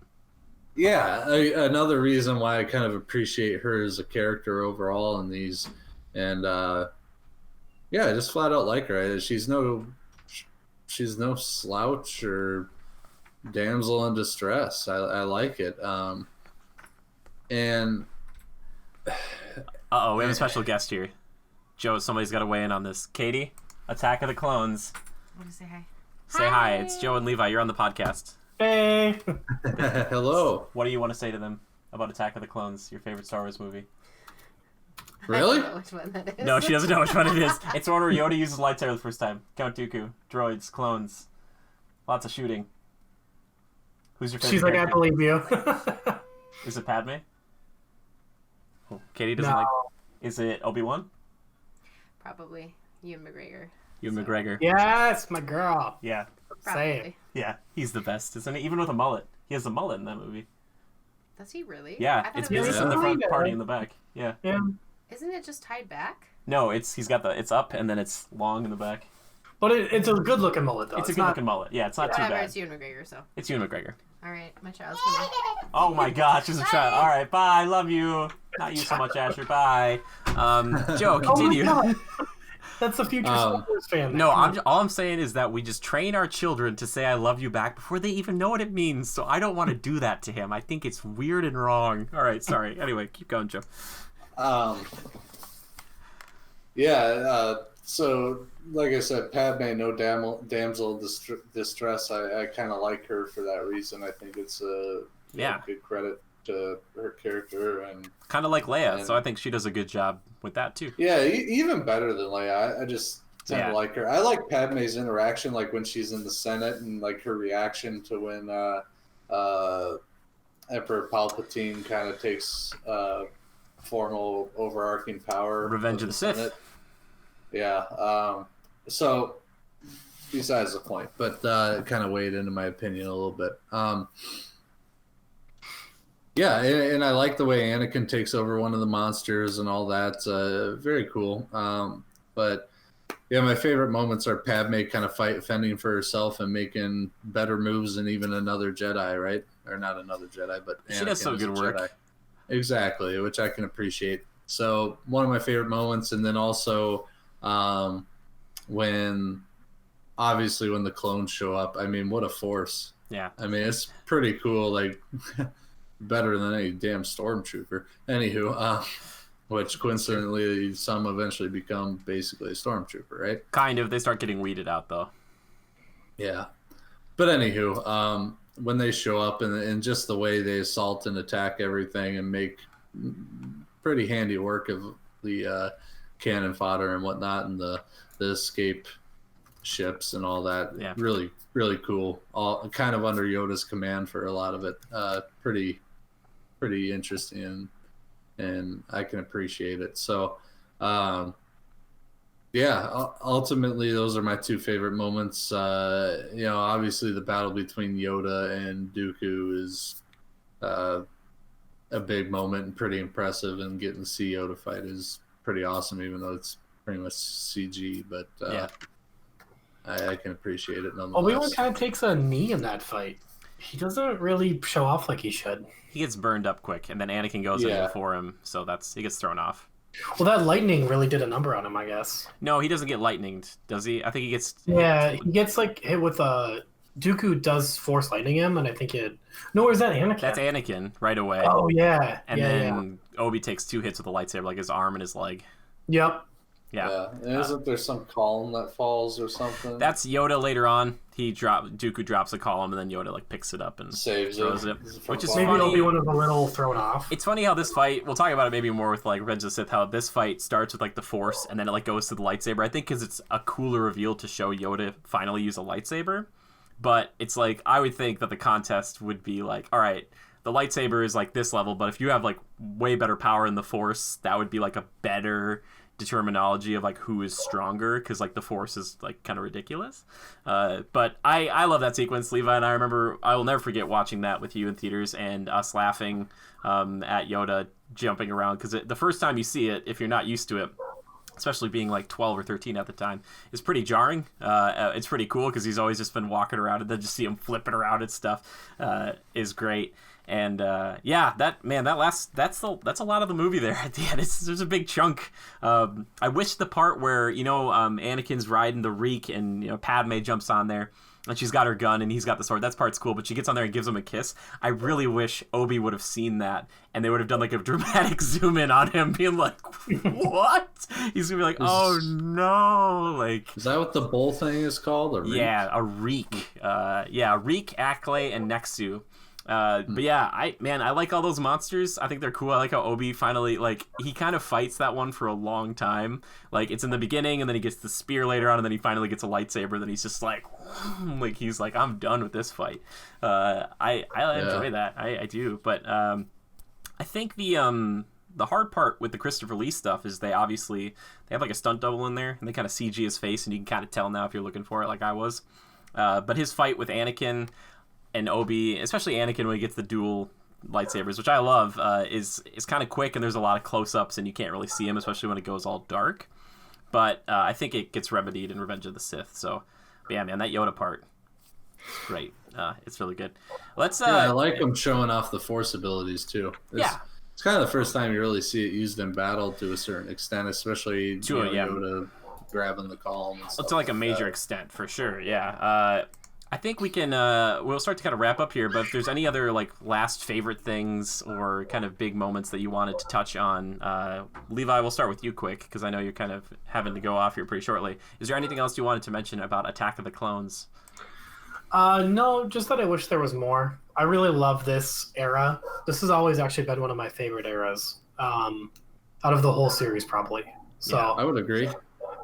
Yeah, another reason why I kind of appreciate her as a character overall in these, and I just flat out like her. She's no slouch or damsel in distress. I like it. And we have a special guest here. Joe, somebody's got to weigh in on this. Katie, Attack of the Clones. I want to say hi. Say hi. It's Joe and Levi. You're on the podcast. Hey. Hello. What do you want to say to them about Attack of the Clones, your favorite Star Wars movie? Really? I don't know which one that is. No, she doesn't know which one it is. It's one where Yoda uses lightsaber the first time. Count Dooku, droids, clones, lots of shooting. Who's your favorite She's like, I character? believe you. Is it Padme? Oh, Katie doesn't No. like. Is it Obi-Wan? Probably Ewan McGregor. Ewan McGregor. Yes, my girl. Yeah. Say it. Probably. Yeah, he's the best, isn't he? Even with a mullet. He has a mullet in that movie. Does he really? Yeah, I thought it's it was business Yeah. in the front, Yeah. party in the back. Yeah. Yeah. Isn't it just tied back? No, he's got it's up and then it's long in the back. But it's a good looking mullet, though. It's a good looking mullet. Yeah, it's not too Whatever, bad. it's Ewan McGregor, so. It's Ewan McGregor. All right, my child's gonna. Oh my gosh, she's a child. All right, bye. Love you. Not you so much, Asher. Bye. Joe, Oh my continue. God. That's the future Star Wars fan. No, all I'm saying is that we just train our children to say "I love you" back before they even know what it means. So I don't want to do that to him. I think it's weird and wrong. All right, sorry. Anyway, keep going, Joe. So like I said, Padme, no damsel distress. I kind of like her for that reason. I think it's a good credit to her character, and Kind of like Leia, so I think she does a good job with that too. yeah, even better than Leia. I just tend Yeah. to like her. I like Padme's interaction, like when she's in the Senate, and like her reaction to when Emperor Palpatine kind of takes formal overarching power. Revenge of the Sith. Senate. Yeah. So, besides the point, but it kind of weighed into my opinion a little bit. Yeah, and I like the way Anakin takes over one of the monsters and all that. Very cool. But yeah, my favorite moments are Padme kind of fending for herself and making better moves than even another Jedi, right? Or not another Jedi, but She Anakin does some as a good work. Jedi. Exactly, which I can appreciate. So one of my favorite moments, and then also when the clones show up. I mean, what a force! Yeah. I mean, it's pretty cool. Like better than any damn stormtrooper. Anywho, which coincidentally some eventually become basically a stormtrooper, right? Kind of. They start getting weeded out though. Yeah. But anywho, when they show up and just the way they assault and attack everything and make pretty handy work of the cannon fodder and whatnot, and the escape ships and all that. Yeah. Really, really cool. All kind of under Yoda's command for a lot of it. Pretty interesting, and I can appreciate it. So, yeah, ultimately those are my two favorite moments. Obviously the battle between Yoda and Dooku is a big moment and pretty impressive, and getting to see Yoda fight is pretty awesome, even though it's pretty much CG, but Yeah. I can appreciate it nonetheless. Obi-Wan kind of takes a knee in that fight. He doesn't really show off like he should. He gets burned up quick, and then Anakin goes in Yeah. before him, so he gets thrown off. Well, that lightning really did a number on him, I guess. No, he doesn't get lightninged, does he? I think he gets. Yeah, he gets like hit with Dooku does force lightning him, and I think No, or is that Anakin? That's Anakin right away. Oh yeah, And yeah, then Obi takes 2 hits with a lightsaber, like his arm and his leg. yeah. Yep. Yeah. And isn't there some column that falls or something? That's Yoda later on. Dooku drops a column, and then Yoda picks it up and Saves throws it. it. Which is Maybe funny. Obi-Wan was a little thrown off. It's funny how this fight, we'll talk about it maybe more with Revenge of the Sith, how this fight starts with the Force, and then it goes to the lightsaber. I think because it's a cooler reveal to show Yoda finally use a lightsaber. But it's I would think that the contest would be all right, the lightsaber is this level, but if you have way better power in the Force, that would be a better determinology of who is stronger, because the Force is kind of ridiculous. But I love that sequence, Levi, and I will never forget watching that with you in theaters and us laughing at Yoda jumping around, because the first time you see it, if you're not used to it, especially being 12 or 13 at the time, is pretty jarring. It's pretty cool because he's always just been walking around, and then just see him flipping around and stuff is great. And that's a lot of the movie there at the end. There's a big chunk. I wish the part where Anakin's riding the Reek and Padme jumps on there and she's got her gun and he's got the sword. That part's cool, but she gets on there and gives him a kiss. I really wish Obi would have seen that, and they would have done a dramatic zoom in on him, being "What?" He's gonna be "Oh no!" Is that what the bull thing is called? Yeah, a Reek. A Reek, Acklay, and Nexu. But yeah, I like all those monsters. I think they're cool. I like how Obi finally, like, he kind of fights that one for a long time. Like, it's in the beginning, and then he gets the spear later on, and then he finally gets a lightsaber. Then he's just like he's like, I'm done with this fight. I enjoy that. I do. But I think the hard part with the Christopher Lee stuff is they have like a stunt double in there, and they kind of CG his face, and you can kind of tell now if you're looking for it, like I was. But his fight with Anakin and Obi, especially Anakin when he gets the dual lightsabers, which I love, is kind of quick, and there's a lot of close-ups, and you can't really see him, especially when it goes all dark. But I think it gets remedied in Revenge of the Sith. So, but yeah, man, that Yoda part, it's great. It's really good. Let's. I like him showing off the Force abilities too. It's kind of the first time you really see it used in battle to a certain extent, especially Yoda grabbing the column. And stuff to like a major extent, for sure. Yeah. I think we can. We'll start to kind of wrap up here. But if there's any other like last favorite things or kind of big moments that you wanted to touch on, Levi, we'll start with you quick because I know you're kind of having to go off here pretty shortly. Is there anything else you wanted to mention about Attack of the Clones? No, just that I wish there was more. I really love this era. This has always actually been one of my favorite eras, out of the whole series, probably. So I would agree.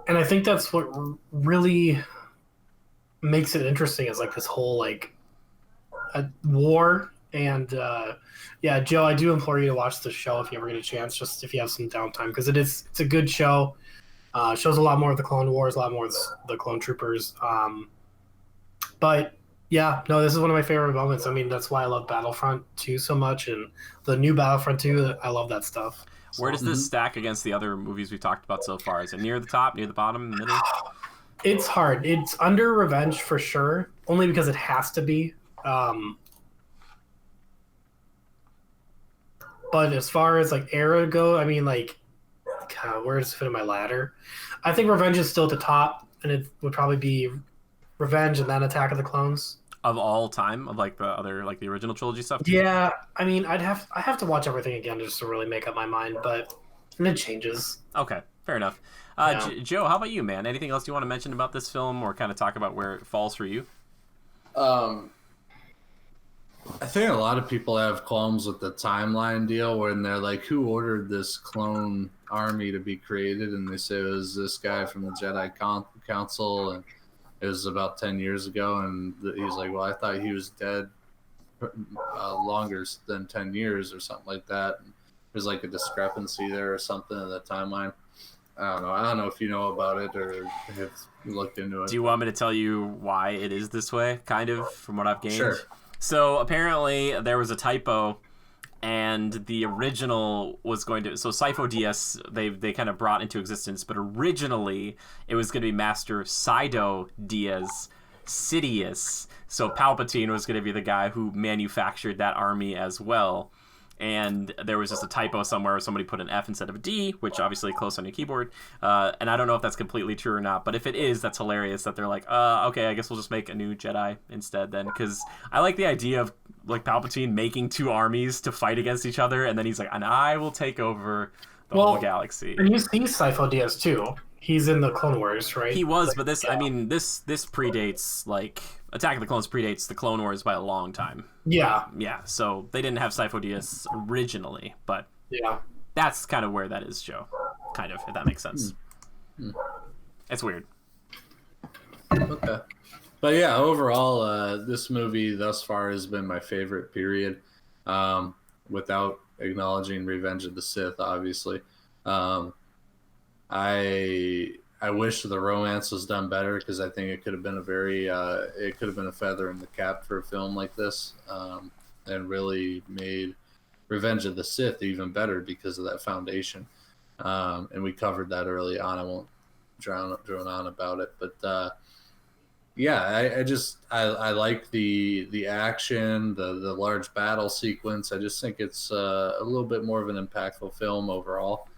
And I think that's what really makes it interesting is like this whole like a war. And Joe, I do implore you to watch the show if you ever get a chance, just if you have some downtime, because it's a good show. Shows a lot more of the Clone Wars, a lot more of the Clone Troopers. But yeah, no, this is one of my favorite moments. I mean, that's why I love Battlefront 2 so much, and the new Battlefront 2, I love that stuff. Where does this stack against the other movies we've talked about so far? Is it near the top, near the bottom, middle? It's hard. It's under Revenge for sure, only because it has to be. But as far as like era go, I mean, like, God, where does it fit in my ladder? I think Revenge is still at the top, and it would probably be Revenge and then Attack of the Clones. Of all time, of like the other, like the original trilogy stuff? Yeah, I mean, I have to watch everything again just to really make up my mind, but it changes. Okay, fair enough. Joe, how about you, man? Anything else you want to mention about this film or kind of talk about where it falls for you? I think a lot of people have qualms with the timeline deal when they're like, who ordered this clone army to be created? And they say it was this guy from the Jedi Council, and it was about 10 years ago. And he's like, well, I thought he was dead longer than 10 years or something like that. And there's like a discrepancy there or something in the timeline. I don't know if you know about it or have looked into it. Do you want me to tell you why it is this way, kind of, from what I've gained? Sure. So apparently there was a typo, and the original was going to... So Sifo Dyas, they kind of brought into existence, but originally it was going to be Master Sido Dyas Sidious. So Palpatine was going to be the guy who manufactured that army as well. And there was just a typo somewhere where somebody put an F instead of a D, which obviously close on your keyboard. And I don't know if that's completely true or not, but if it is, that's hilarious that they're like, okay, I guess we'll just make a new Jedi instead then. Because I like the idea of like Palpatine making two armies to fight against each other, and then he's like, and I will take over the whole galaxy. And you see Sifo Dyas too. He's in the Clone Wars, right? He was, but this, I mean, this predates, like, Attack of the Clones predates the Clone Wars by a long time. Yeah. Yeah, so they didn't have Sifo Dyas originally, but yeah, that's kind of where that is, Joe. Kind of, if that makes sense. It's weird. Okay. But yeah, overall, this movie thus far has been my favorite, period. Without acknowledging Revenge of the Sith, obviously. I wish the romance was done better because I think it could have been a feather in the cap for a film like this, and really made Revenge of the Sith even better because of that foundation. And we covered that early on. I won't drone on about it, but I like the action, the large battle sequence. I just think it's a little bit more of an impactful film overall.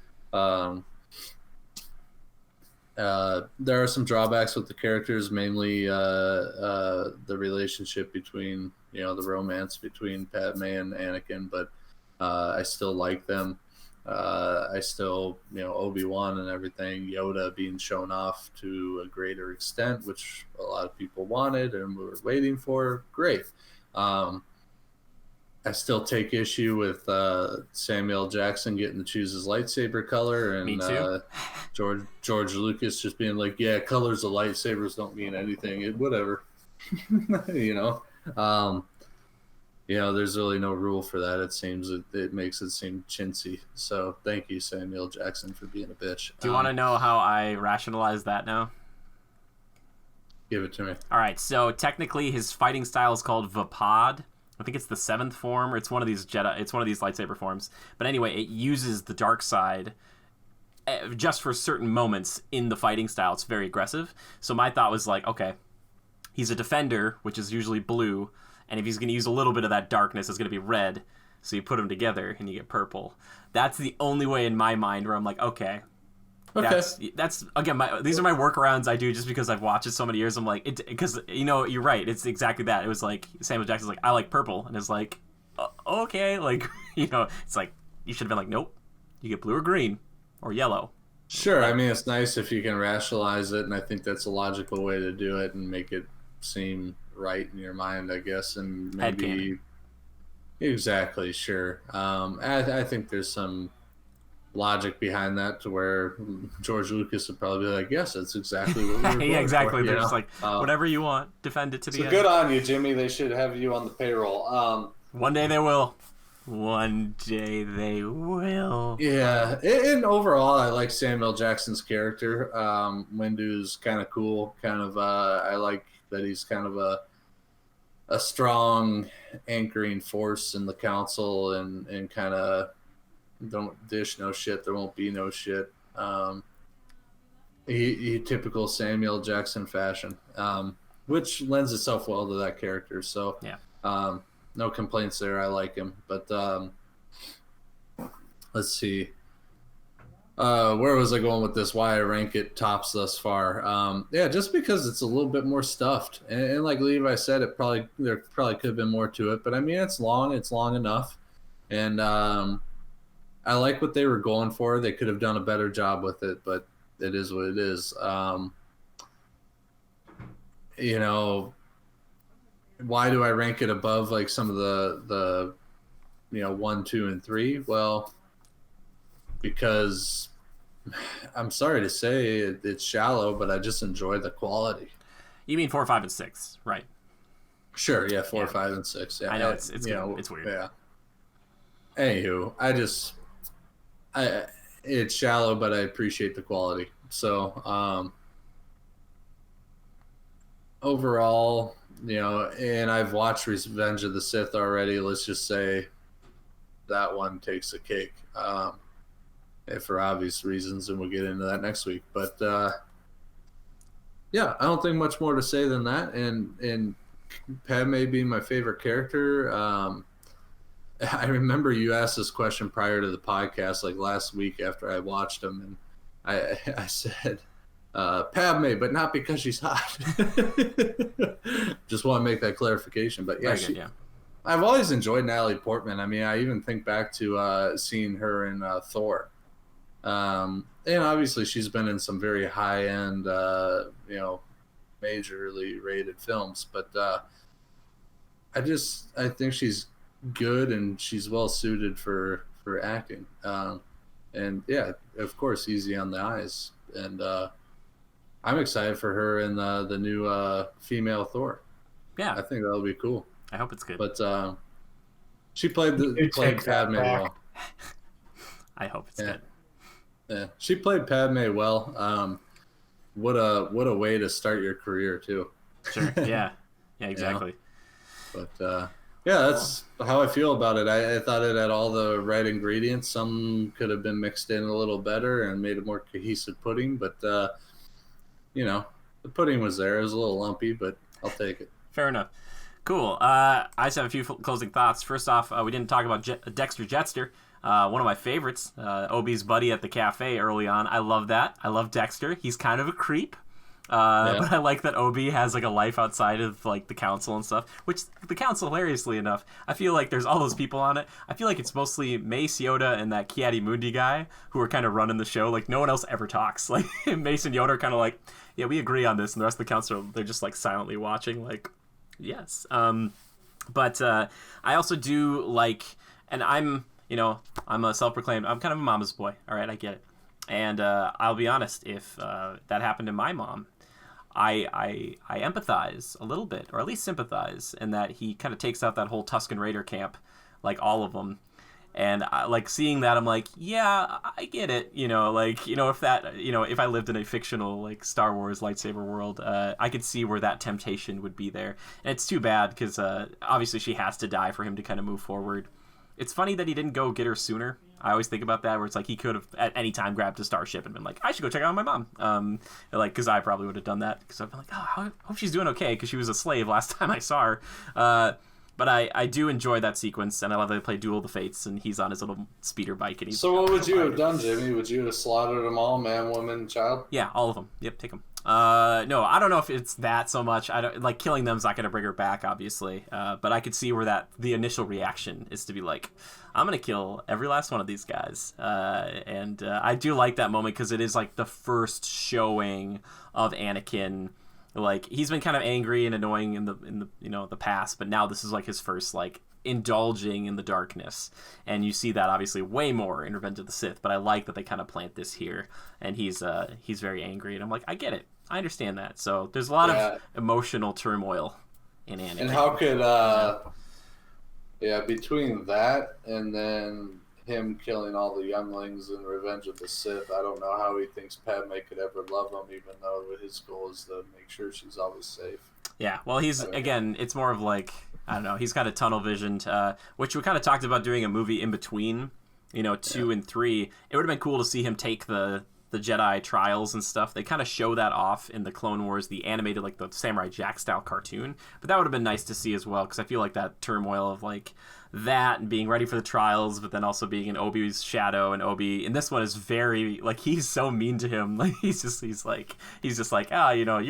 There are some drawbacks with the characters, mainly the relationship between, the romance between Padme and Anakin, but I still like them. I still, Obi-Wan and everything, Yoda being shown off to a greater extent, which a lot of people wanted and we were waiting for. Great. I still take issue with Samuel Jackson getting to choose his lightsaber color, and Me too. George Lucas just being like, "Yeah, colors of lightsabers don't mean anything. Whatever." you know, um, there's really no rule for that. It seems it makes it seem chintzy. So thank you, Samuel Jackson, for being a bitch. Do you want to know how I rationalize that now? Give it to me. All right, so technically his fighting style is called Vapad. I think it's the 7th form, or it's one of these lightsaber forms. But anyway, it uses the dark side just for certain moments in the fighting style. It's very aggressive. So my thought was like, okay, he's a defender, which is usually blue, and if he's going to use a little bit of that darkness, it's going to be red. So you put them together and you get purple. That's the only way in my mind where I'm like, okay. That's again, these are my workarounds I do just because I've watched it so many years. I'm like, because you're right. It's exactly that. It was like Samuel Jackson's like, I like purple, and it's like, okay, like it's like you should have been like, nope, you get blue or green or yellow. Sure, I mean it's nice if you can rationalize it, and I think that's a logical way to do it and make it seem right in your mind, I guess, and maybe exactly sure. I think there's some logic behind that to where George Lucas would probably be like, yes, that's exactly what we were yeah, exactly. For, They're just like, whatever you want, defend it to the end. So good on you, Jimmy. They should have you on the payroll. One day they will. One day they will. Yeah, and overall, I like Samuel Jackson's character. Windu's kind of cool. Kind of, I like that he's kind of a strong anchoring force in the council, and kind of don't dish no shit. There won't be no shit. He typical Samuel Jackson fashion, which lends itself well to that character. So yeah, no complaints there. I like him, but let's see. Where was I going with this? Why I rank it tops thus far? Yeah, just because it's a little bit more stuffed, and like Levi said, there probably could have been more to it. But I mean, it's long enough, and I like what they were going for. They could have done a better job with it, but it is what it is. Why do I rank it above like some of the 1, 2, and 3? Well, because I'm sorry to say it's shallow, but I just enjoy the quality. You mean 4, 5, and 6, right? Sure, yeah, 4, 5, and 6. Yeah, I know it's weird. Yeah. Anywho, it's shallow, but I appreciate the quality. So, overall, and I've watched Revenge of the Sith already. Let's just say that one takes a cake, for obvious reasons, and we'll get into that next week. But yeah, I don't think much more to say than that. And Padme being my favorite character. I remember you asked this question prior to the podcast, like last week after I watched them, and I said Padme, but not because she's hot. Just want to make that clarification. But yeah, I've always enjoyed Natalie Portman. I mean, I even think back to seeing her in Thor, and obviously she's been in some very high-end, majorly rated films. But I think she's good, and she's well suited for acting, and yeah, of course, easy on the eyes, and I'm excited for her in the new female Thor. Yeah, I think that'll be cool. I hope it's good. But she played Padme well. I hope it's good. Yeah, she played Padme well. What a way to start your career too. Sure. Yeah. Yeah. Exactly. But yeah, that's how I feel about it. I thought it had all the right ingredients. Some could have been mixed in a little better and made a more cohesive pudding, but the pudding was there. It was a little lumpy, but I'll take it. Fair enough. Cool. I just have a few closing thoughts. First off, we didn't talk about Dexter Jetster, one of my favorites, Obi's buddy at the cafe early on. I love that. I love Dexter. He's kind of a creep. But I like that Obi has like a life outside of like the council and stuff, which the council, hilariously enough, I feel like there's all those people on it. I feel like it's mostly Mace Yoda and that Ki-Adi-Mundi guy who are kind of running the show. Like no one else ever talks. Like Mace and Yoda are kind of like, yeah, we agree on this, and the rest of the council, they're just like silently watching, like, yes. But I also do like, and I'm a self-proclaimed, I'm kind of a mama's boy. All right, I get it. And I'll be honest, if that happened to my mom, I empathize a little bit, or at least sympathize, in that he kind of takes out that whole Tusken Raider camp, like all of them. And like seeing that, I'm like, yeah, I get it. If that, if I lived in a fictional like Star Wars lightsaber world, I could see where that temptation would be there. And it's too bad because obviously she has to die for him to kind of move forward. It's funny that he didn't go get her sooner. I always think about that, where it's like he could have at any time grabbed a starship and been like, I should go check out my mom. Because I probably would have done that, because I've been like, oh, I hope she's doing okay, because she was a slave last time I saw her. But I do enjoy that sequence, and I love that they play Duel of the Fates, and he's on his little speeder bike. And he's so what would you have done, Jimmy? Would you have slaughtered them all, man, woman, child? Yeah, all of them. Yep, take them. No, I don't know if it's that so much. I don't like killing them's not going to bring her back, obviously. But I could see where the initial reaction is to be like, I'm going to kill every last one of these guys. And I do like that moment because it is like the first showing of Anakin. Like, he's been kind of angry and annoying in the past, but now this is like his first like indulging in the darkness, and you see that obviously way more in Revenge of the Sith. But I like that they kind of plant this here, and he's very angry, and I'm like, I get it, I understand that. So there's a lot of emotional turmoil in Anakin. And how could between that and then him killing all the younglings in Revenge of the Sith, I don't know how he thinks Padme could ever love him, even though his goal is to make sure she's always safe. Yeah, well, it's more of like, I don't know, he's kind of tunnel visioned, which we kind of talked about doing a movie in between, 2 and 3. It would have been cool to see him take the Jedi trials and stuff. They kind of show that off in the Clone Wars, the animated, like the Samurai Jack style cartoon. But that would have been nice to see as well, because I feel like that turmoil of like that and being ready for the trials, but then also being in Obi's shadow, and Obi in this one is very like, he's so mean to him. Like he's just like you're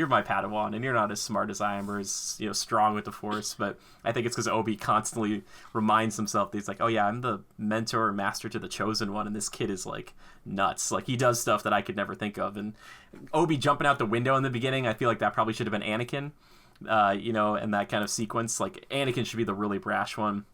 my Padawan and you're not as smart as I am, or as strong with the Force. But I think it's because Obi constantly reminds himself that he's like, oh yeah, I'm the mentor or master to the chosen one, and this kid is like nuts. Like he does stuff that I could never think of. And Obi jumping out the window in the beginning, I feel like that probably should have been Anakin, and that kind of sequence. Like Anakin should be the really brash one.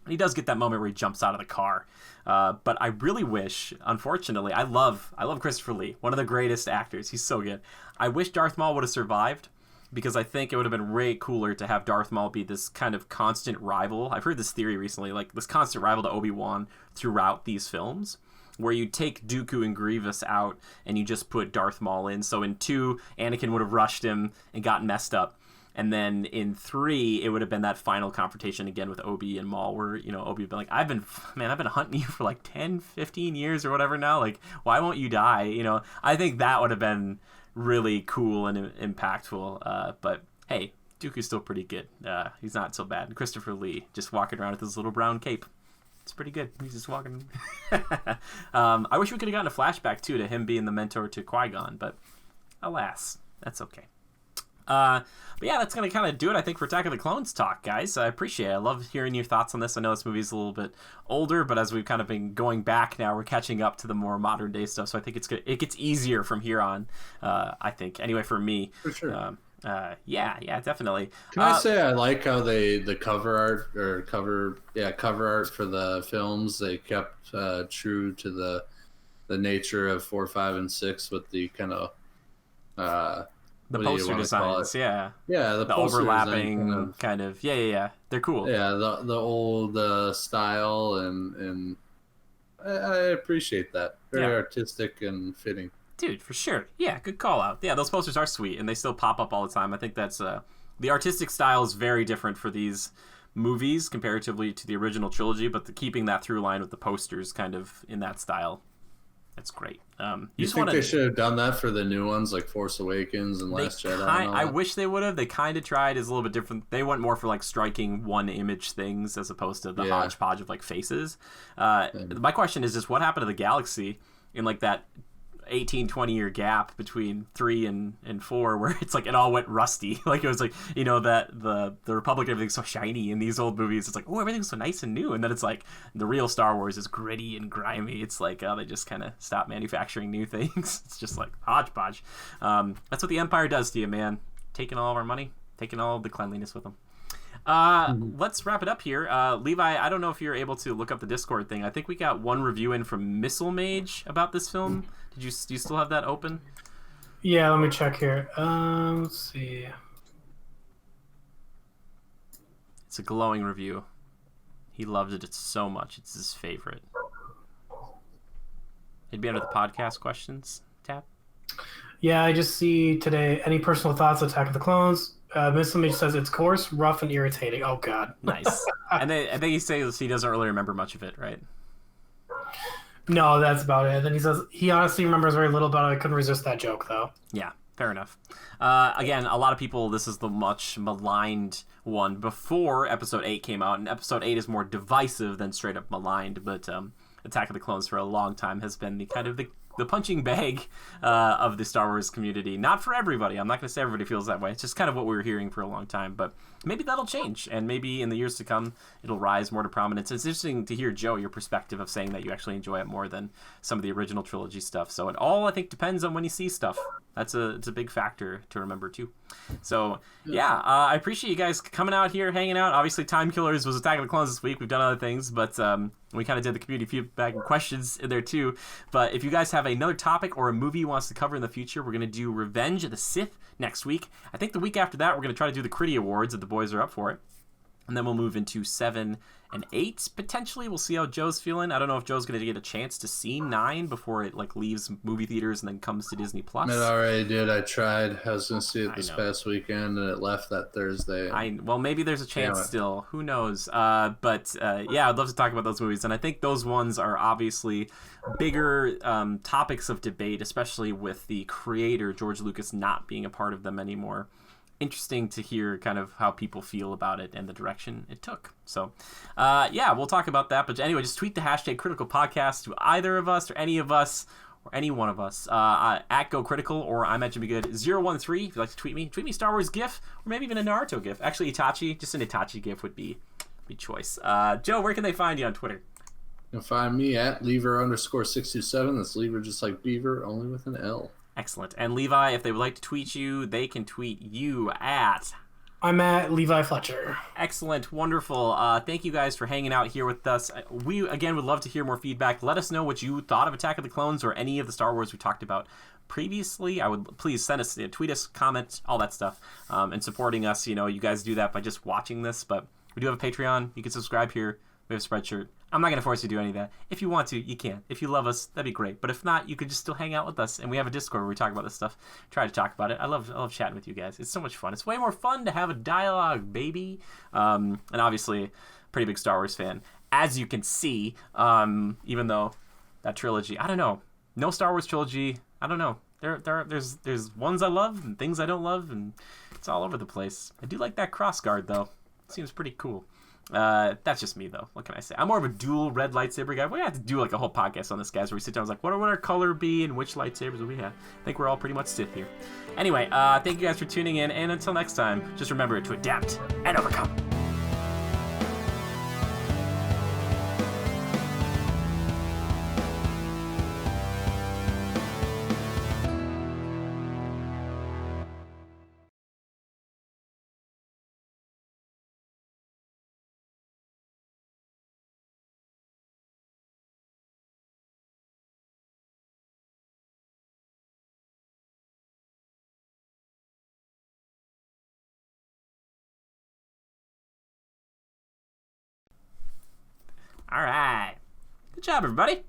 And he does get that moment where he jumps out of the car. But I really wish, unfortunately, I love Christopher Lee, one of the greatest actors. He's so good. I wish Darth Maul would have survived, because I think it would have been way cooler to have Darth Maul be this kind of constant rival. I've heard this theory recently, like this constant rival to Obi-Wan throughout these films, where you take Dooku and Grievous out and you just put Darth Maul in. So in 2, Anakin would have rushed him and gotten messed up. And then in 3, it would have been that final confrontation again with Obi and Maul, where, Obi would be like, I've been hunting you for like 10, 15 years or whatever now. Like, why won't you die? I think that would have been really cool and impactful. But hey, Dooku's still pretty good. He's not so bad. And Christopher Lee just walking around with his little brown cape. It's pretty good. He's just walking. I wish we could have gotten a flashback too to him being the mentor to Qui-Gon, but alas, that's okay. But yeah, that's going to kind of do it, I think, for Attack of the Clones talk, guys. I appreciate it. I love hearing your thoughts on this. I know this movie's a little bit older, but as we've kind of been going back now, we're catching up to the more modern day stuff. So I think it gets easier from here on, I think. Anyway, for me. For sure. Yeah, definitely. Can I say I like how the cover art cover art for the films, they kept true to the nature of 4, 5, and 6 with the kind of the poster designs, yeah, the overlapping kind of, yeah. They're cool. Yeah, the old style, and I appreciate that. Very artistic and fitting. Dude, for sure. Yeah, good call out. Yeah, those posters are sweet, and they still pop up all the time. I think that's the artistic style is very different for these movies comparatively to the original trilogy, but keeping that through line with the posters kind of in that style, that's great. You think they should have done that for the new ones, like Force Awakens and Last Jedi? I wish they would have. They kind of tried. It's a little bit different. They went more for like striking one image things as opposed to the hodgepodge of like faces. My question is just what happened to the galaxy in like that 18-20 year gap between 3 and 4, where it's like it all went rusty. Like it was like, that the Republic, everything's so shiny in these old movies. It's like, oh, everything's so nice and new, and then it's like the real Star Wars is gritty and grimy. It's like, oh, they just kind of stopped manufacturing new things. It's just like hodgepodge. That's what the Empire does to you, man. Taking all of our money, taking all of the cleanliness with them. Let's wrap it up here. Levi, I don't know if you're able to look up the Discord thing. I think we got one review in from Missile Mage about this film. Do you still have that open? Yeah, let me check here. Let's see. It's a glowing review. He loved it so much. It's his favorite. It'd be under the podcast questions tab. Yeah, I just see today. Any personal thoughts on Attack of the Clones? Missile Mage says it's coarse, rough, and irritating. Oh God. Nice. And I think he says he doesn't really remember much of it, right? No, that's about it. Then he says he honestly remembers very little, but I couldn't resist that joke though. Yeah, fair enough. Again, a lot of people, this is the much maligned one before Episode 8 came out, and Episode 8 is more divisive than straight up maligned, but Attack of the Clones for a long time has been the kind of the punching bag of the Star Wars community. Not for everybody. I'm not going to say everybody feels that way. It's just kind of what we were hearing for a long time. But maybe that'll change, and maybe in the years to come, it'll rise more to prominence. It's interesting to hear, Joe, your perspective of saying that you actually enjoy it more than some of the original trilogy stuff. So it all, I think, depends on when you see stuff. It's a big factor to remember, too. So, yeah, I appreciate you guys coming out here, hanging out. Obviously, Time Killers was Attack of the Clones this week. We've done other things, but we kind of did the community feedback and questions in there, too. But if you guys have another topic or a movie you want us to cover in the future, we're going to do Revenge of the Sith next week. I think the week after that, we're going to try to do the Critty Awards if the boys are up for it. And then we'll move into 7 and 8, potentially. We'll see how Joe's feeling. I don't know if Joe's going to get a chance to see 9 before it leaves movie theaters and then comes to Disney+. It already did. I tried. I was going to see it this past weekend, and it left that Thursday. Well, maybe there's a chance still. Who knows? But yeah, I'd love to talk about those movies. And I think those ones are obviously bigger topics of debate, especially with the creator, George Lucas, not being a part of them anymore. Interesting to hear kind of how people feel about it and the direction it took. So, yeah, we'll talk about that. But anyway, just tweet the hashtag Critical Podcast to either of us or any of us or any one of us at Go Critical, or I'm at Jimmy Good 013 if you'd like to tweet me Star Wars GIF or maybe even a Naruto GIF. Actually, Itachi, just an Itachi GIF would be choice. Joe, where can they find you on Twitter? You can find me at Lever_627. That's Lever just like Beaver, only with an L. Excellent. And Levi, if they would like to tweet you, they can tweet you at... I'm at Levi Fletcher. Excellent. Wonderful. Thank you guys for hanging out here with us. We, again, would love to hear more feedback. Let us know what you thought of Attack of the Clones or any of the Star Wars we talked about previously. I would please send us, tweet us, comment, all that stuff, and supporting us. You guys do that by just watching this, but we do have a Patreon. You can subscribe here. We have a Spreadshirt. I'm not going to force you to do any of that. If you want to, you can. If you love us, that'd be great. But if not, you could just still hang out with us. And we have a Discord where we talk about this stuff. Try to talk about it. I love chatting with you guys. It's so much fun. It's way more fun to have a dialogue, baby. And obviously, pretty big Star Wars fan. As you can see, even though that trilogy, I don't know. No Star Wars trilogy, I don't know. There's ones I love and things I don't love, and it's all over the place. I do like that cross guard, though. It seems pretty cool. That's just me, though. What can I say? I'm more of a dual red lightsaber guy. We have to do a whole podcast on this, guys, where we sit down and like, what would our color be and which lightsabers will we have? I think we're all pretty much Sith here. Anyway, thank you guys for tuning in, and until next time, just remember to adapt and overcome. All right. Good job, everybody.